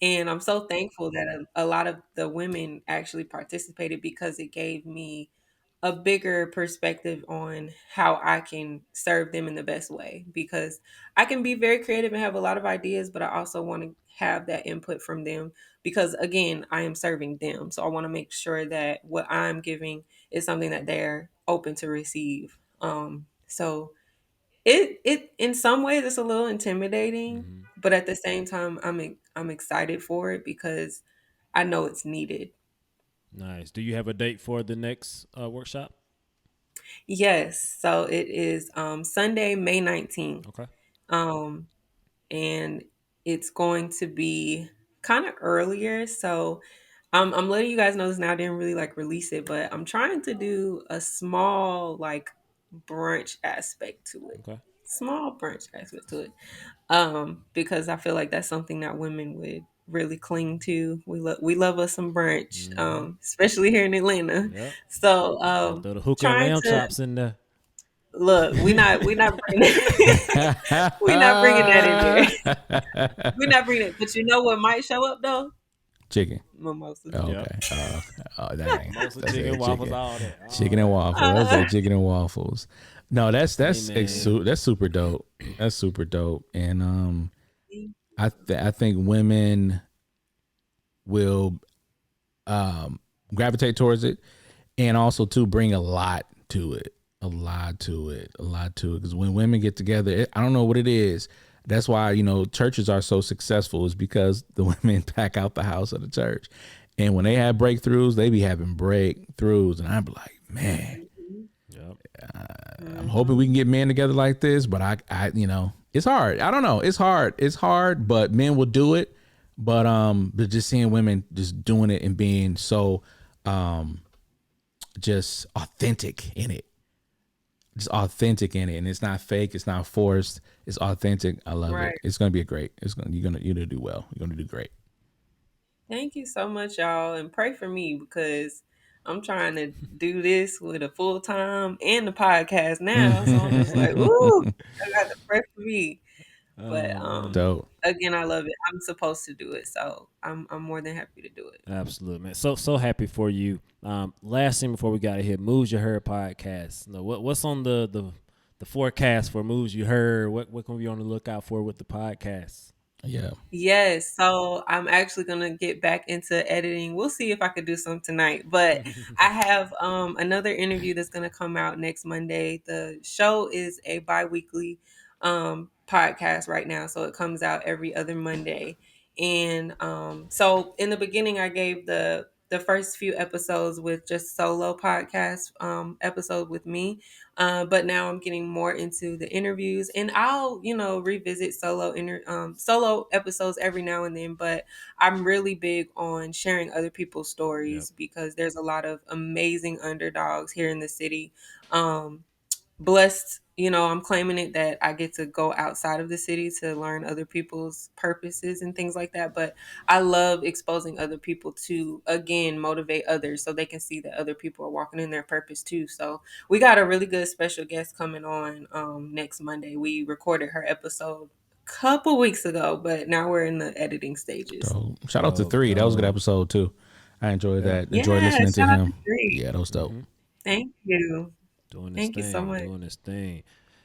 and I'm so thankful that a lot of the women actually participated because it gave me a bigger perspective on how I can serve them in the best way. Because I can be very creative and have a lot of ideas, but I also want to have that input from them because again, I am serving them. So I want to make sure that what I'm giving is something that they're open to receive. So it in some ways it's a little intimidating, Mm-hmm. but at the same time I'm excited for it because I know it's needed. Nice. Do you have a date for the next workshop? Yes, so it is Sunday, May 19th. Okay. Um and it's going to be kind of earlier. So I'm letting you guys know this now. I didn't really like release it, but I'm trying to do a small like brunch aspect to it. Okay. Small brunch aspect to it. Because I feel like that's something that women would really cling to. We love us some brunch, Mm-hmm. especially here in Atlanta. Yep. So Got to throw the hookah and trying lamb to chops in there. look, we not bringing we not bringing that in there. We're not bringing it. But you know what might show up though? Chicken. Mimosas. Oh, Yep. okay. Okay. Oh, dang. Mostly That's chicken, it. waffles, Chicken. all that. All Chicken and that. waffles. That's like chicken and waffles. No, that's Hey, man. that's super dope. That's super dope. And I think women will gravitate towards it, and also to bring a lot to it, a lot to it, a lot to it. Because when women get together, I don't know what it is. That's why churches are so successful, is because the women pack out the house of the church, and when they have breakthroughs, they be having breakthroughs, and I'm like, man, Yep. I'm hoping we can get men together like this, but it's hard. I don't know. It's hard. It's hard, but men will do it. But just seeing women just doing it and being so just authentic in it. Just authentic in it. And it's not fake, it's not forced. It's authentic. I love Right. it. It's gonna be you're gonna do well. You're gonna do great. Thank you so much, y'all, and pray for me because I'm trying to do this with a full time and the podcast now. So I'm just like, ooh, I got to pray for me. But Oh, man. Dope. again, I love it. I'm supposed to do it, so I'm more than happy to do it. Absolutely, man. So happy for you. Last thing before we got to hit Moves You Heard podcast. What's on the forecast for Moves You Heard? What can we be on the lookout for with the podcast? Yeah. Yes, so I'm actually gonna get back into editing. We'll see if I could do some tonight. But I have another interview that's gonna come out next Monday. The show is a bi-weekly podcast right now, so it comes out every other Monday. And so in the beginning I gave the first few episodes with just solo podcast episode with me. But now I'm getting more into the interviews, and I'll revisit solo episodes every now and then. But I'm really big on sharing other people's Yep. stories because there's a lot of amazing underdogs here in the city. Blessed, I'm claiming it that I get to go outside of the city to learn other people's purposes and things like that. But I love exposing other people to, again, motivate others so they can see that other people are walking in their purpose too. So we got a really good special guest coming on next Monday. We recorded her episode a couple weeks ago, but now we're in the editing stages. So shout out to Dope, 3. That was a good dope. episode too. I enjoyed Yeah. that. Yeah, Enjoyed listening to shout out to him. Drake. Yeah, that was dope. Mm-hmm. Thank you. Doing this Thank you so thing, much. doing this thing.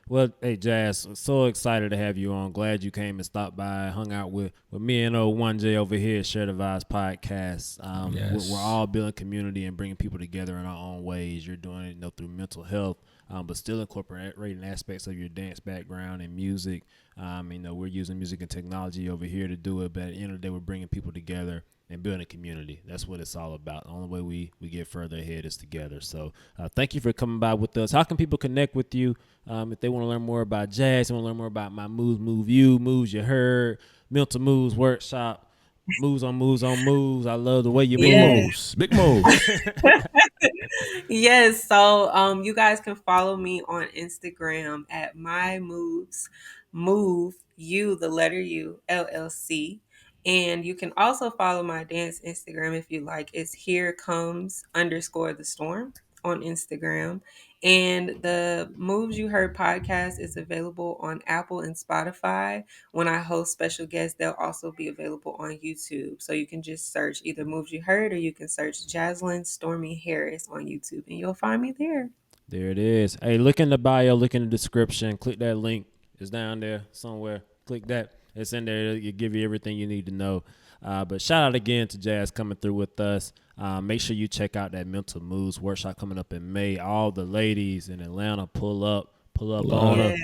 Well, hey Jazz, so excited to have you on. Glad you came and stopped by, hung out with me and old 1J over here at Share the Vibes podcast. Yes. We're all building community and bringing people together in our own ways. You're doing it, through mental health, but still incorporating aspects of your dance background and music. We're using music and technology over here to do it, but at the end of the day, we're bringing people together and building a community. That's what it's all about. The only way we get further ahead is together. So thank you for coming by with us. How can people connect with you if they want to learn more about jazz, they want to learn more about my moves, move you, moves you heard, mental moves workshop, moves on moves on moves. I love the way you Big move. moves. Big moves. Yes, so you guys can follow me on Instagram at my moves move you the letter U LLC. And you can also follow my dance Instagram if you like. It's here comes underscore the storm on Instagram. And the Moves You Heard podcast is available on Apple and Spotify. When I host special guests, they'll also be available on YouTube. So you can just search either Moves You Heard or you can search Jaslyn Stormy Harris on YouTube and you'll find me there. There it is. Hey, look in the bio, look in the description, click that link. It's down there somewhere. Click that. It's in there. It'll give you everything you need to know. But shout out again to Jazz coming through with us. Make sure you check out that Mental Moves workshop coming up in May. All the ladies in Atlanta, pull up on her.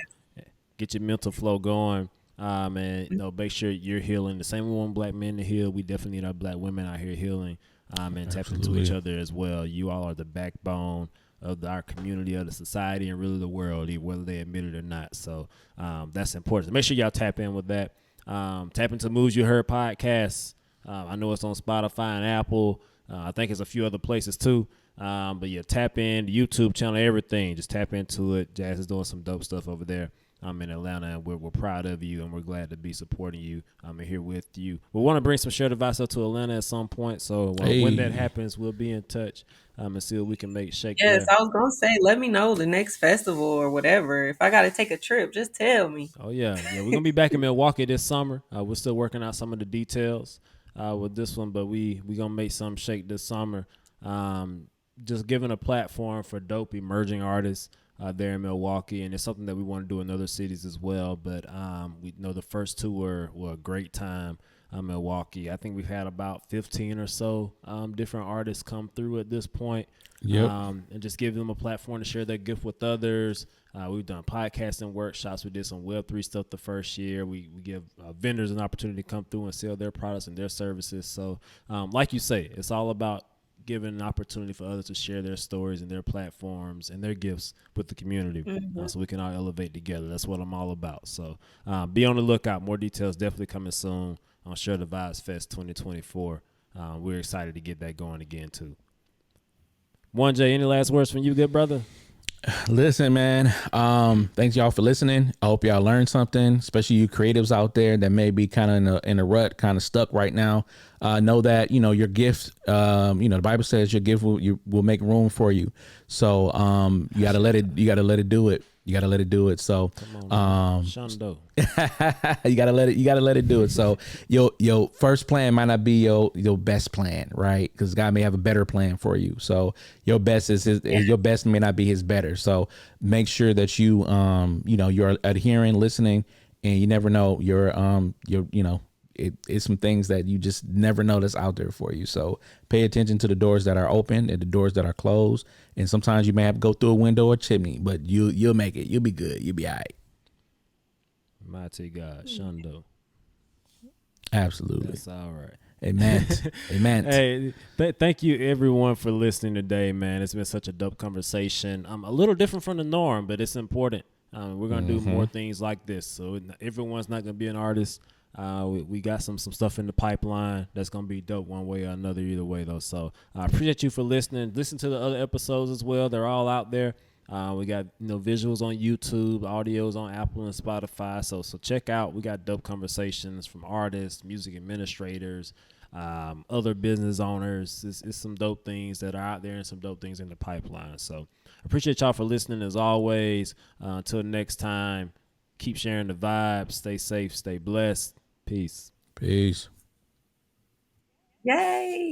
Get your mental flow going. And make sure you're healing. The same way we want black men to heal, we definitely need our black women out here healing and tapping into each other as well. You all are the backbone of our community, of the society, and really the world, whether they admit it or not. So that's important. Make sure y'all tap in with that. Tap into Moves You Heard podcast. I know it's on Spotify and Apple. I think it's a few other places too. But yeah, tap in, the YouTube channel, everything. Just tap into it. Jazz is doing some dope stuff over there. I'm in Atlanta, and we're proud of you, and we're glad to be supporting you. I'm here with you. We want to bring some shared advice up to Atlanta at some point, so when that happens, we'll be in touch and see what we can make shake. Yes, I was gonna say, let me know the next festival or whatever. If I got to take a trip, just tell me. Oh yeah, we're gonna be back in Milwaukee this summer. We're still working out some of the details with this one, but we gonna make some shake this summer. Just giving a platform for dope emerging artists there in Milwaukee, and it's something that we want to do in other cities as well. But we know the first two were a great time. Milwaukee, I think we've had about 15 or so different artists come through at this point. Yep. And just give them a platform to share their gift with others. We've done podcasting workshops. We did some Web3 stuff the first year. We give vendors an opportunity to come through and sell their products and their services. So like you say, it's all about giving an opportunity for others to share their stories and their platforms and their gifts with the community, so we can all elevate together. That's what I'm all about. So be on the lookout. More details definitely coming soon on Share the Vibes Fest 2024. We're excited to get that going again too. 1J, any last words from you, good brother? Listen, man, thanks y'all for listening. I hope y'all learned something, especially you creatives out there that may be kind of in a rut, kind of stuck right now. Know that, your gift, the Bible says your gift will make room for you. So you got to let it do it. You got to let it do it. So Shondo. you got to let it do it. So your first plan might not be your best plan, right? Because God may have a better plan for you. So your best your best may not be his better. So make sure that you're adhering, listening, and you never know it's some things that you just never know that's out there for you. So pay attention to the doors that are open and the doors that are closed. And sometimes you may have to go through a window or chimney, but you'll make it. You'll be good. You'll be all right. Mighty God, Shondo. Absolutely. That's all right. Amen. Amen. Hey, thank you everyone for listening today, man. It's been such a dope conversation. A little different from the norm, but it's important. We're going to do more things like this. So everyone's not going to be an artist. We got some stuff in the pipeline that's going to be dope one way or another, either way though. So I appreciate you for listening. Listen to the other episodes as well. They're all out there. We got visuals on YouTube, audios on Apple and Spotify. So check out. We got dope conversations from artists, music administrators, other business owners. It's some dope things that are out there and some dope things in the pipeline. So I appreciate y'all for listening as always. Until next time, keep sharing the vibes. Stay safe. Stay blessed. Peace. Peace. Yay!